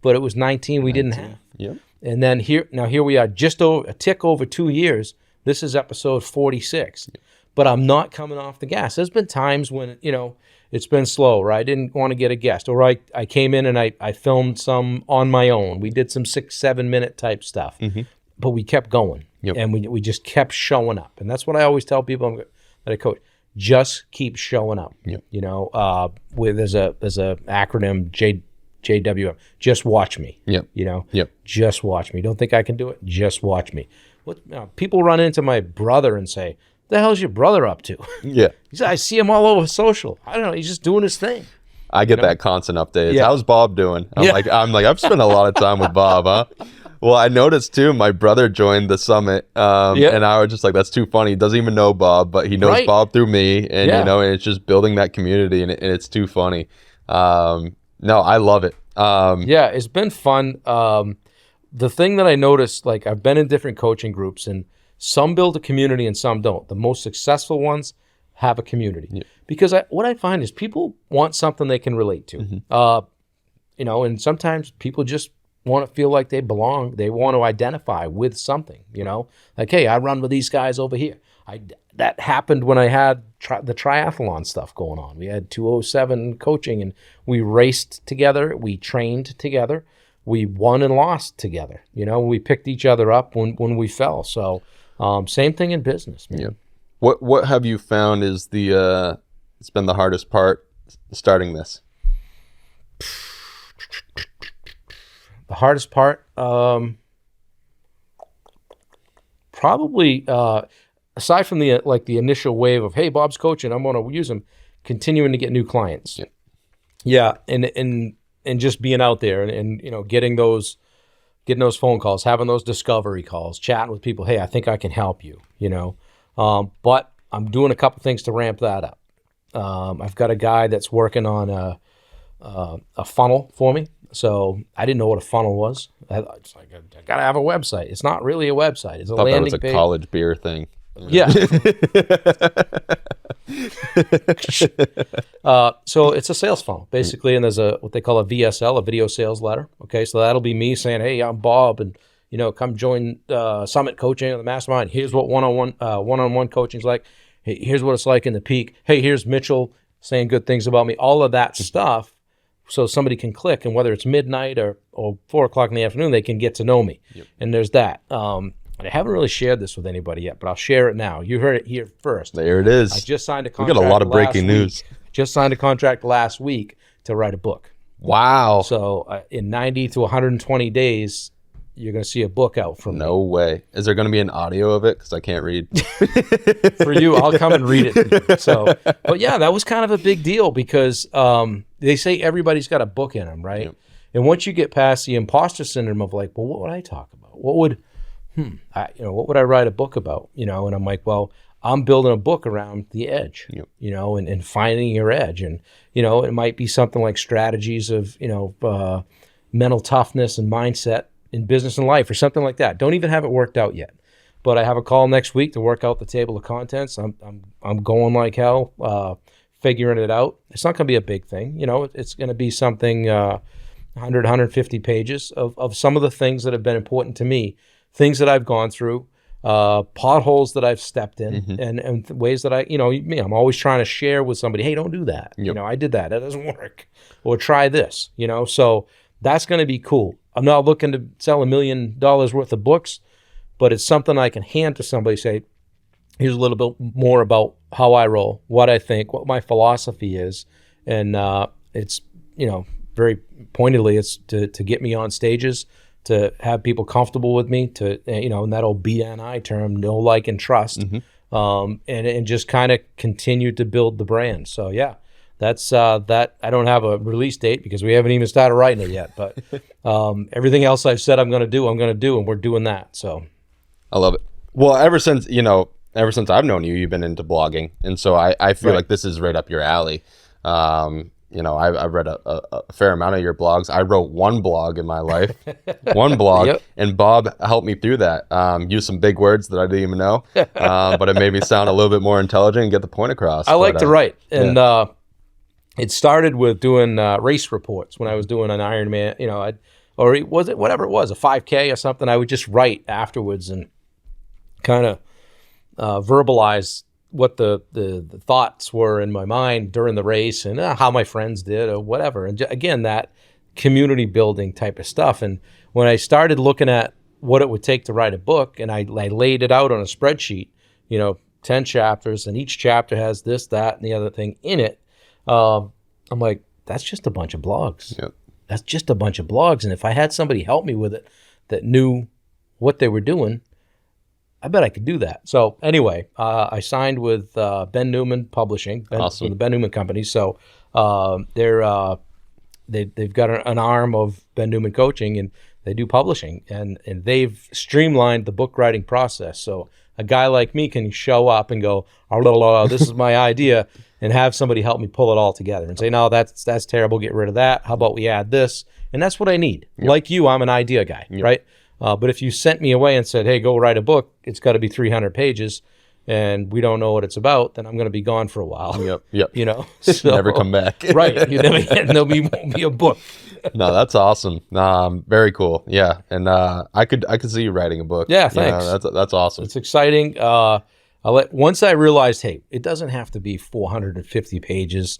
but it was 19 we didn't have. Yep. And then here we are, just a tick over 2 years. This is episode 46. Yep. But I'm not coming off the gas. There's been times when, you know, it's been slow, or I didn't want to get a guest, or I came in and I filmed some on my own. We did some 6-7 minute type stuff, but we kept going. Yep. And we just kept showing up. And that's what I always tell people that I coach. Just keep showing up. Yep. You know, there's a acronym JWM. Just watch me. Yep. You know. Yep. Just watch me. Don't think I can do it. Just watch me. People run into my brother and say, "What the hell's your brother up to?" Yeah. He said, "I see him all over social. I don't know. He's just doing his thing." I get that constant updates. Yeah. How's Bob doing? I'm like, I've spent a lot of time with Bob, huh? Well, I noticed too, my brother joined the summit, and I was just like, that's too funny. He doesn't even know Bob, but he knows Bob through me, and you know, and it's just building that community, and it's too funny. No, I love it. It's been fun. The thing that I noticed, like I've been in different coaching groups, and some build a community and some don't. The most successful ones have a community because what I find is people want something they can relate to. You know, and sometimes people just want to feel like they belong. They want to identify with something, you know, like, hey, I run with these guys over here. That happened when I had the triathlon stuff going on. We had 207 coaching, and we raced together. We trained together. We won and lost together. You know, we picked each other up when we fell. So same thing in business, man. Yeah. What have you found is it's been the hardest part starting this? The hardest part, probably, aside from the initial wave of, hey, Bob's coaching, I'm going to use him, continuing to get new clients. Yeah, and just being out there and you know, getting those phone calls, having those discovery calls, chatting with people. Hey, I think I can help you. You know, but I'm doing a couple things to ramp that up. I've got a guy that's working on a funnel for me. So I didn't know what a funnel was. It's like, I got to have a website. It's not really a website. It's a landing page. That was a college beer thing. Yeah. So it's a sales funnel, basically, and there's what they call a VSL, a video sales letter. Okay, so that'll be me saying, hey, I'm Bob, and you know, come join Summit Coaching or the Mastermind. Here's what one-on-one coaching's like. Hey, here's what it's like in the Peak. Hey, here's Mitchell saying good things about me. All of that stuff. So somebody can click, and whether it's midnight or 4 o'clock in the afternoon, they can get to know me. Yep. And there's that. And I haven't really shared this with anybody yet, but I'll share it now. You heard it here first. There it is. I just signed a contract. We got a lot of breaking news. Just signed a contract last week to write a book. Wow. So in 90 to 120 days, you're going to see a book out from me. No way. Is there going to be an audio of it? Because I can't read. For you, I'll come and read it. So, but yeah, that was kind of a big deal because they say everybody's got a book in them, right? Yep. And once you get past the imposter syndrome of like, well, what would I talk about? What would, what would I write a book about? And I'm like, well, I'm building a book around the edge, Yep. And finding your edge. And, it might be something like strategies of, mental toughness and mindset in business and life or something like that. Don't even have it worked out yet. But I have a call next week to work out the table of contents. I'm going like hell, figuring it out. It's not going to be a big thing. It's going to be something 100, 150 pages of some of the things that have been important to me, things that I've gone through, potholes that I've stepped in, and ways that I'm always trying to share with somebody, hey, don't do that. Yep. I did that. That doesn't work. Or try this, So that's going to be cool. I'm not looking to sell $1 million worth of books, but it's something I can hand to somebody, say, here's a little bit more about how I roll, what I think, what my philosophy is. And it's, very pointedly, it's to get me on stages, to have people comfortable with me, to, and that old BNI term, know, like, and trust, and just kind of continue to build the brand. So, yeah, that's that. I don't have a release date because we haven't even started writing it yet, but everything else I've said I'm going to do, and we're doing that. So I love it. Well, ever since I've known you, you've been into blogging. And so I feel like this is right up your alley. I've read a fair amount of your blogs. I wrote one blog in my life, Yep. and Bob helped me through that. Used some big words that I didn't even know, but it made me sound a little bit more intelligent and get the point across. I like to write. And it started with doing race reports when I was doing an Ironman, or was it whatever it was, a 5K or something. I would just write afterwards and kind of verbalize what the thoughts were in my mind during the race and how my friends did or whatever. And again, that community building type of stuff. And when I started looking at what it would take to write a book, and I laid it out on a spreadsheet, 10 chapters, and each chapter has this, that, and the other thing in it. I'm like, that's just a bunch of blogs. Yep. That's just a bunch of blogs. And if I had somebody help me with it that knew what they were doing, I bet I could do that. So anyway, I signed with Ben Newman Publishing, Awesome. the Ben Newman Company. So they've got an arm of Ben Newman Coaching, and they do publishing, and they've streamlined the book writing process. So a guy like me can show up and go, oh, this is my idea, and have somebody help me pull it all together and say, no, that's terrible. Get rid of that. How about we add this? And that's what I need. Yep. Like you, I'm an idea guy, right? But if you sent me away and said, hey, go write a book, it's got to be 300 pages, and we don't know what it's about, then I'm going to be gone for a while. Yep. So, Never come back. Right. You never, there'll won't be a book. No, that's awesome. Very cool. Yeah. And I could see you writing a book. Yeah, thanks. That's awesome. It's exciting. Once I realized, hey, it doesn't have to be 450 pages.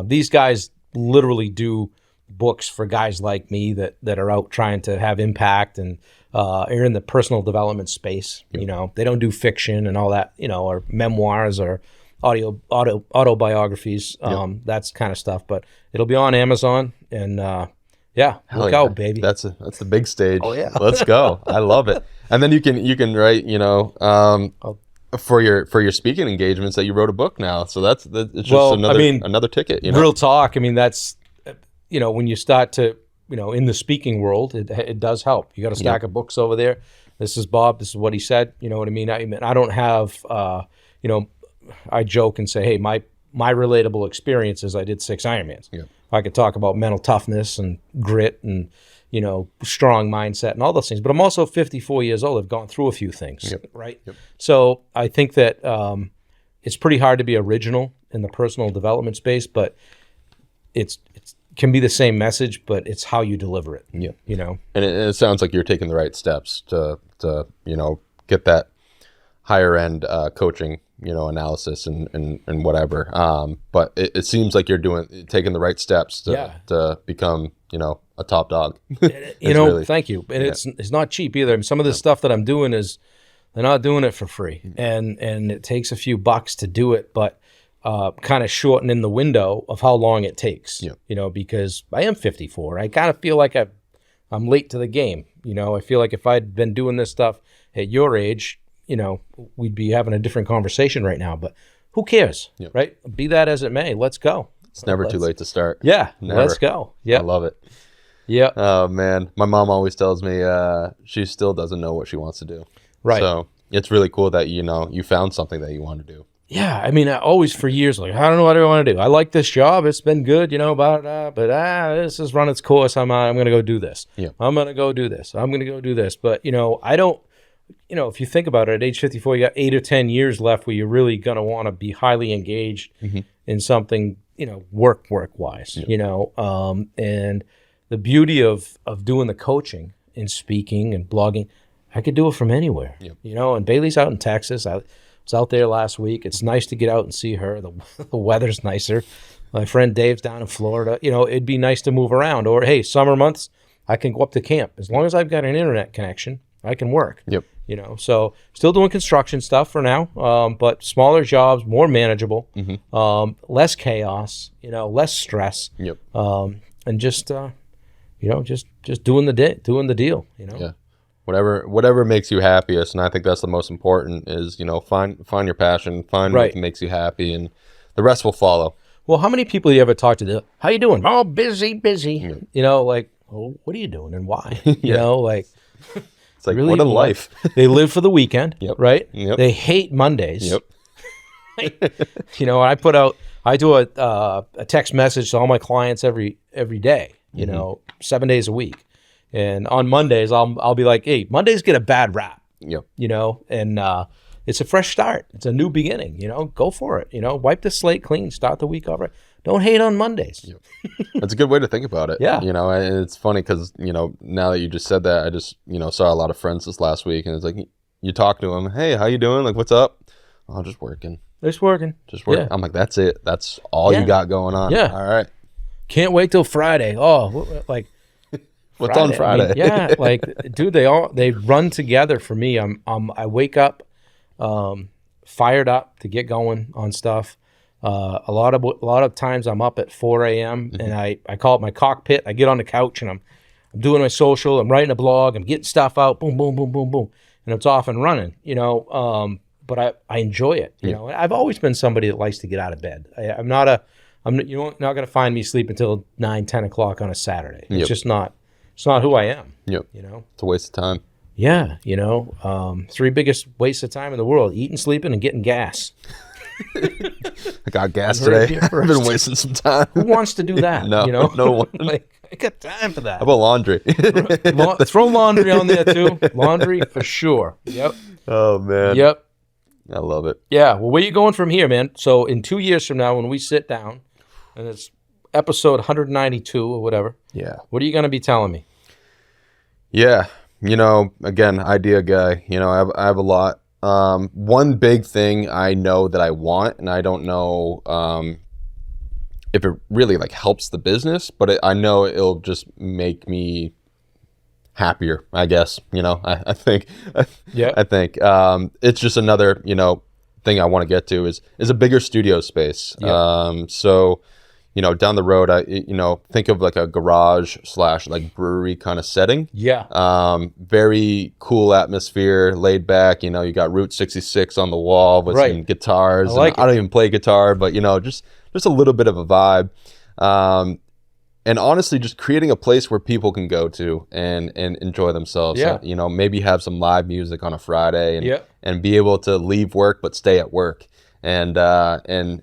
These guys literally do books for guys like me that are out trying to have impact and are in the personal development space. Yep. They don't do fiction and all that, or memoirs or autobiographies, that's kind of stuff. But it'll be on Amazon, and look out, baby. That's the big stage. Oh, yeah. Let's go. I love it. And then you can write, for your speaking engagements that you wrote a book now. So it's just another ticket. Real talk. I mean, that's when you start to in the speaking world, it does help. You got a stack of books over there. This is Bob. This is what he said. You know what I mean? I don't have I joke and say, hey, my relatable experience is I did 6 Ironmans. Yeah. I could talk about mental toughness and grit and strong mindset and all those things. But I'm also 54 years old. I've gone through a few things, right? Yep. So I think that it's pretty hard to be original in the personal development space, but it can be the same message, but it's how you deliver it. Yeah. And it sounds like you're taking the right steps to get that higher end coaching, analysis and whatever. But it seems like you're taking the right steps to become, a top dog. Thank you. And it's not cheap either. I mean, some of the stuff that I'm doing they're not doing it for free, and it takes a few bucks to do it, but kind of shortening the window of how long it takes. Because I am 54. I kind of feel like I'm late to the game. You know, I feel like if I'd been doing this stuff at your age, you know, we'd be having a different conversation right now. But who cares, Yep. right? Be that as it may. Let's go. It's never too late to start. Yeah, Never. let's go. Yeah, I love it. yeah, Oh man, my mom always tells me she still doesn't know what she wants to do. right. So it's really cool that you found something that you want to do. Yeah, I mean, I always for years, like, I don't know what I want to do. I like this job. It's been good, you know, but this has run its course. I'm going to go do this. Yeah. I'm going to go do this. I'm going to go do this. But, you know, I don't, you know, if you think about it, at age 54, you got 8 or 10 years left where you're really going to want to be highly engaged in something, you know, work-wise, you know. And the beauty of doing the coaching and speaking and blogging, I could do it from anywhere, you know. And Bailey's out in Texas. I was out there last week. It's nice to get out and see her. The weather's nicer. My friend Dave's down in Florida. You know, it'd be nice to move around. Or, hey, summer months, I can go up to camp. As long as I've got an internet connection, I can work. Yep. You know, so still doing construction stuff for now, but smaller jobs, more manageable, less chaos, you know, less stress, Yep. and just, you know, just doing the deal, you know. Yeah. Whatever makes you happiest, and I think that's the most important is, you know, find your passion, find Right. what makes you happy, and the rest will follow. Well, how many people you ever talk to? How you doing? Oh, busy. You know, like, oh, what are you doing and why? You know, like, It's like, really, what a life. They live for the weekend, Yep. right? Yep. They hate Mondays. Yep. You know, I do a text message to all my clients every day, you know, 7 days a week. And on Mondays, I'll be like, hey, Mondays get a bad rap, Yep. you know, and it's a fresh start. It's a new beginning, you know, go for it. You know, wipe the slate clean, start the week over. Don't hate on Mondays. Yep. That's a good way to think about it. Yeah. You know, and it's funny because, you know, now that you just said that, I just, you know, saw a lot of friends this last week, and it's like, you talk to them, hey, how you doing? Like, what's up? Oh, just working. It's working. Just working. Yeah. I'm like, that's it. That's all Yeah. you got going on. Yeah. All right. Can't wait till Friday. Oh, like, What's on I Friday? mean, yeah, like, dude, they run together for me. I wake up fired up to get going on stuff. A lot of times I'm up at 4 a.m. and I call it my cockpit. I get on the couch and I'm doing my social. I'm writing a blog. I'm getting stuff out. Boom, boom, boom, boom, boom, and it's off and running. You know, but I enjoy it. You know, I've always been somebody that likes to get out of bed. You're not going to find me sleep until 9, 10 o'clock on a Saturday. It's just not. It's not who I am. Yep. You know. It's a waste of time. Yeah. You know, 3 biggest wastes of time in the world: eating, sleeping, and getting gas. I got gas You heard it today. here I've first. been wasting some time. Who wants to do that? No, you know? no one. Like, I got time for that. How about laundry? Throw laundry on there too. Laundry for sure. Yep. Oh, man. Yep. I love it. Yeah. Well, where you going from here, man? So in 2 years from now, when we sit down, and it's episode 192 or whatever, Yeah. what are you going to be telling me? Yeah. You know, again, idea guy. You know, I have a lot. One big thing I know that I want, and I don't know if it really like helps the business, but I know it'll just make me happier, I guess. You know, I think. Yeah. I think it's just another, you know, thing I want to get to is a bigger studio space. Yep. So, you know, down the road, you know, think of like a garage / like brewery kind of setting. Yeah. Very cool atmosphere, laid back. You know, you got Route 66 on the wall with Right. some guitars. I like I don't even play guitar, but you know, just a little bit of a vibe. And honestly, just creating a place where people can go to and enjoy themselves. Yeah. You know, maybe have some live music on a Friday Yeah. and be able to leave work but stay at work. And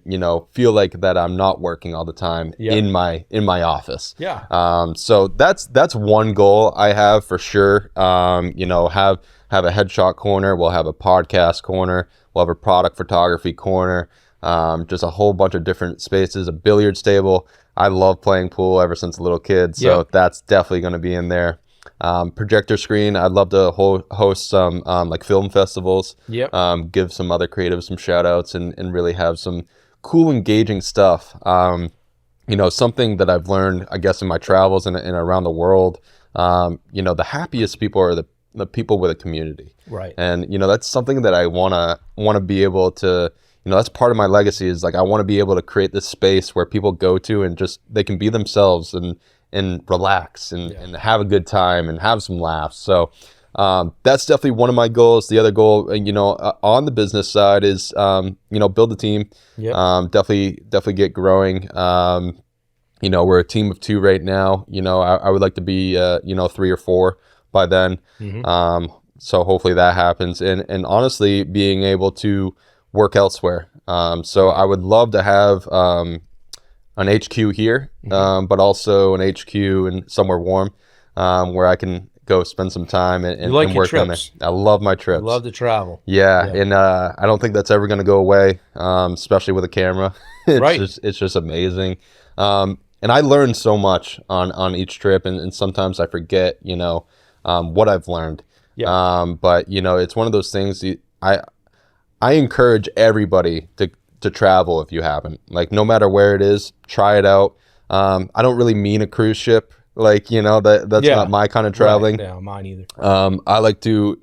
you know, feel like that I'm not working all the time Yeah. in my office. Yeah. So that's one goal I have for sure. You know, have a headshot corner. We'll have a podcast corner. We'll have a product photography corner. Just a whole bunch of different spaces. A billiards table. I love playing pool ever since a little kid, so Yeah. that's definitely going to be in there. Projector screen. I'd love to host some like film festivals. Yep. Give some other creatives some shout outs and really have some cool, engaging stuff. You know, something that I've learned, I guess, in my travels and around the world, you know, the happiest people are the people with a community. Right. And, you know, that's something that I want to be able to, you know, that's part of my legacy is like, I want to be able to create this space where people go to and just, they can be themselves and and relax and have a good time and have some laughs. So that's definitely one of my goals. The other goal, on the business side is, build a team. Definitely get growing. We're a team of 2 right now. I would like to be, 3 or 4 by then. So hopefully that happens. And honestly, being able to work elsewhere. So I would love to have an HQ here, but also an HQ in somewhere warm, where I can go spend some time and work on there. I love my trips. I love to travel. Yeah. And I don't think that's ever going to go away, especially with a camera. It's just amazing. And I learned so much on each trip, and sometimes I forget, what I've learned. But it's one of those things. I encourage everybody to travel if you haven't. Like, no matter where it is, try it out. I don't really mean a cruise ship. Like, that's not my kind of traveling. Right. Yeah, mine either. I like to.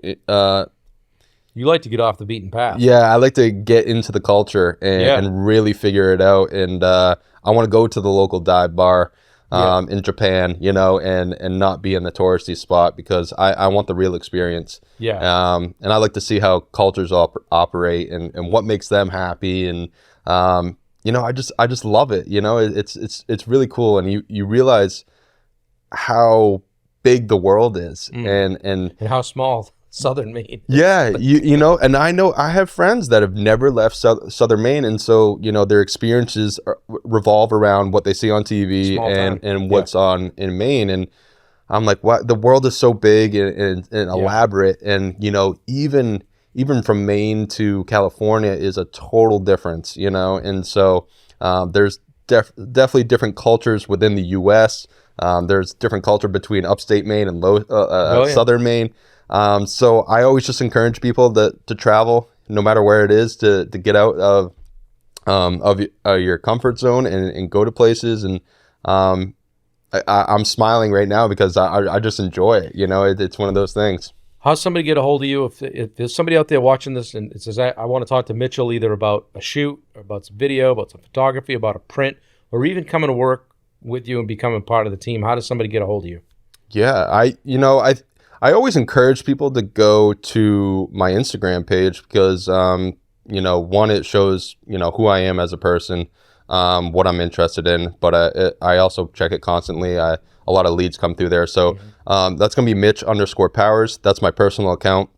You like to get off the beaten path. Yeah, I like to get into the culture and really figure it out. And I want to go to the local dive bar in Japan, and not be in the touristy spot, because I want the real experience. Yeah. And I like to see how cultures operate and what makes them happy. And I just love it. It's really cool, and you realize how big the world is, and how small Southern Maine. Yeah, and I know I have friends that have never left Southern Maine, and so their experiences revolve around what they see on TV and what's on in Maine. And I'm like, what? The world is so big and elaborate, and even from Maine to California is a total difference, and so there's definitely different cultures within the U.S. There's different culture between upstate Maine and Southern Maine. So I always just encourage people to travel, no matter where it is, to get out of your comfort zone and go to places. And I'm smiling right now because I just enjoy it. It's one of those things. How's somebody get a hold of you if there's somebody out there watching this and it says, I want to talk to Mitchell either about a shoot, or about some video, about some photography, about a print, or even coming to work with you and becoming part of the team? How does somebody get a hold of you? Yeah, I always encourage people to go to my Instagram page, because one, it shows who I am as a person, what I'm interested in, but I also check it constantly. A lot of leads come through there, so that's gonna be Mitch_Powers. That's my personal account.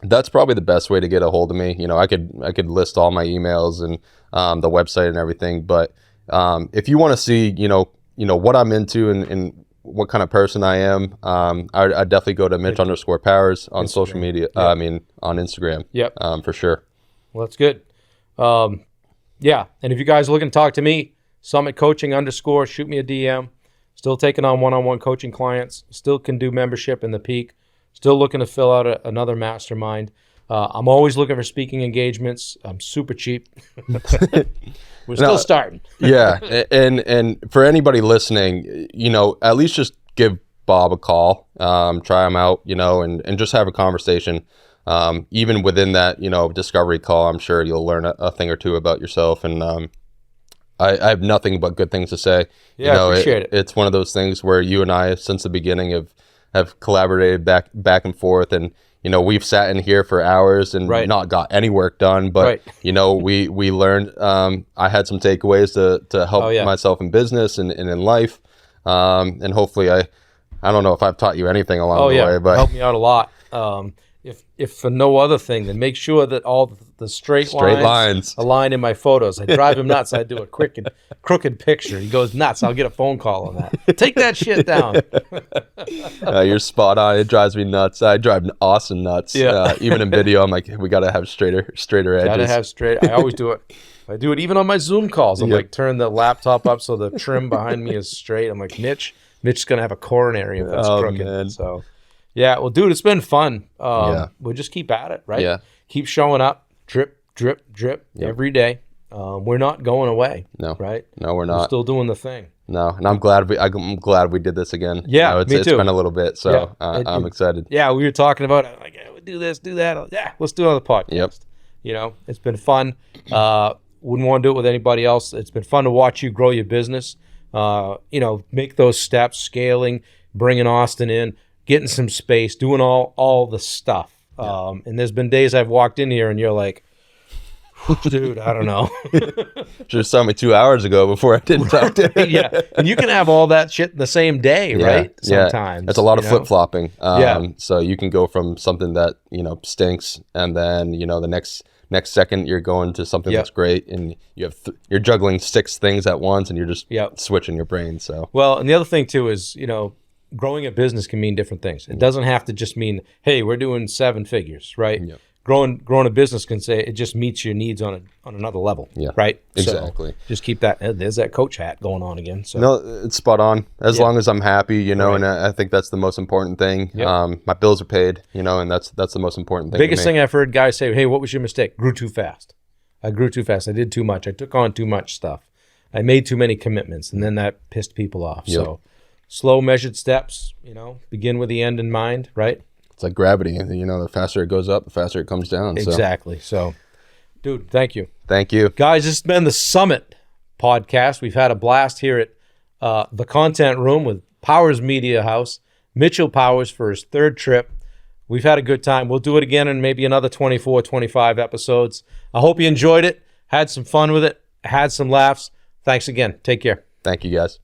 That's probably the best way to get a hold of me. I could list all my emails and the website and everything, but if you want to see what I'm into and what kind of person I am, I definitely go to Mitch_Powers on social media. I mean, on Instagram. Yep. For sure. Well, that's good. Yeah. And if you guys are looking to talk to me, Summit Coaching _ shoot me a DM. Still taking on one-on-one coaching clients. Still can do membership in the Peak. Still looking to fill out another mastermind. I'm always looking for speaking engagements. I'm super cheap. We're still starting. Yeah, and for anybody listening, at least just give Bob a call, try him out, and just have a conversation. Even within that, discovery call, I'm sure you'll learn a thing or two about yourself. And I have nothing but good things to say. Yeah, I appreciate it. It's one of those things where you and I, since the beginning, have collaborated back and forth, and we've sat in here for hours and not got any work done, but we learned. I had some takeaways to help myself in business and in life, and hopefully I don't know if I've taught you anything along the way, but helped me out a lot. If for no other thing, then make sure that all the straight lines align in my photos. I drive him nuts. I do a crooked picture. He goes nuts. I'll get a phone call on that. Take that shit down. You're spot on. It drives me nuts. I drive Austin nuts. Yeah. Even in video, I'm like, we gotta have straighter edges. Gotta have straight. I always do it. I do it even on my Zoom calls. I'm like, turn the laptop up so the trim behind me is straight. I'm like, Mitch's gonna have a coronary if that's crooked. Man. So. Yeah, well, dude, it's been fun. We'll just keep at it, right? Yeah. Keep showing up, drip, drip, drip, every day. We're not going away. No, right? No, we're not. We're still doing the thing. No, and I'm glad we did this again. Yeah, me too. It's been a little bit, so I'm excited. Yeah, we were talking about it. Like, we'll do this, do that. Yeah, let's do it on the podcast. Yep. It's been fun. Wouldn't want to do it with anybody else. It's been fun to watch you grow your business. make those steps, scaling, bringing Austin in, getting some space, doing all the stuff. And there's been days I've walked in here and you're like, dude, I don't know. Just saw me 2 hours ago before I didn't talk to you. Yeah. And you can have all that shit the same day, right? Sometimes. It's a lot of flip-flopping. Yeah. So you can go from something that, stinks, and then, the next second you're going to something that's great, and you have you're juggling 6 things at once, and you're just switching your brain. So well, and the other thing too is, growing a business can mean different things. It doesn't have to just mean, hey, we're doing 7 figures, right? Yep. Growing a business can say it just meets your needs on another level, right? Exactly. So just keep that. There's that coach hat going on again. So no, it's spot on. As long as I'm happy, and I think that's the most important thing. Yep. My bills are paid, and that's the most important thing. Biggest thing I've heard guys say, hey, what was your mistake? Grew too fast. I grew too fast. I did too much. I took on too much stuff. I made too many commitments, and then that pissed people off. Yep. So slow, measured steps. Begin with the end in mind, right? It's like gravity. The faster it goes up, the faster it comes down. Exactly. So, dude, thank you. Thank you. Guys, this has been the Summit Podcast. We've had a blast here at the Content Room with Powers Media House. Mitchell Powers for his 3rd trip. We've had a good time. We'll do it again in maybe another 24, 25 episodes. I hope you enjoyed it, had some fun with it, had some laughs. Thanks again. Take care. Thank you, guys.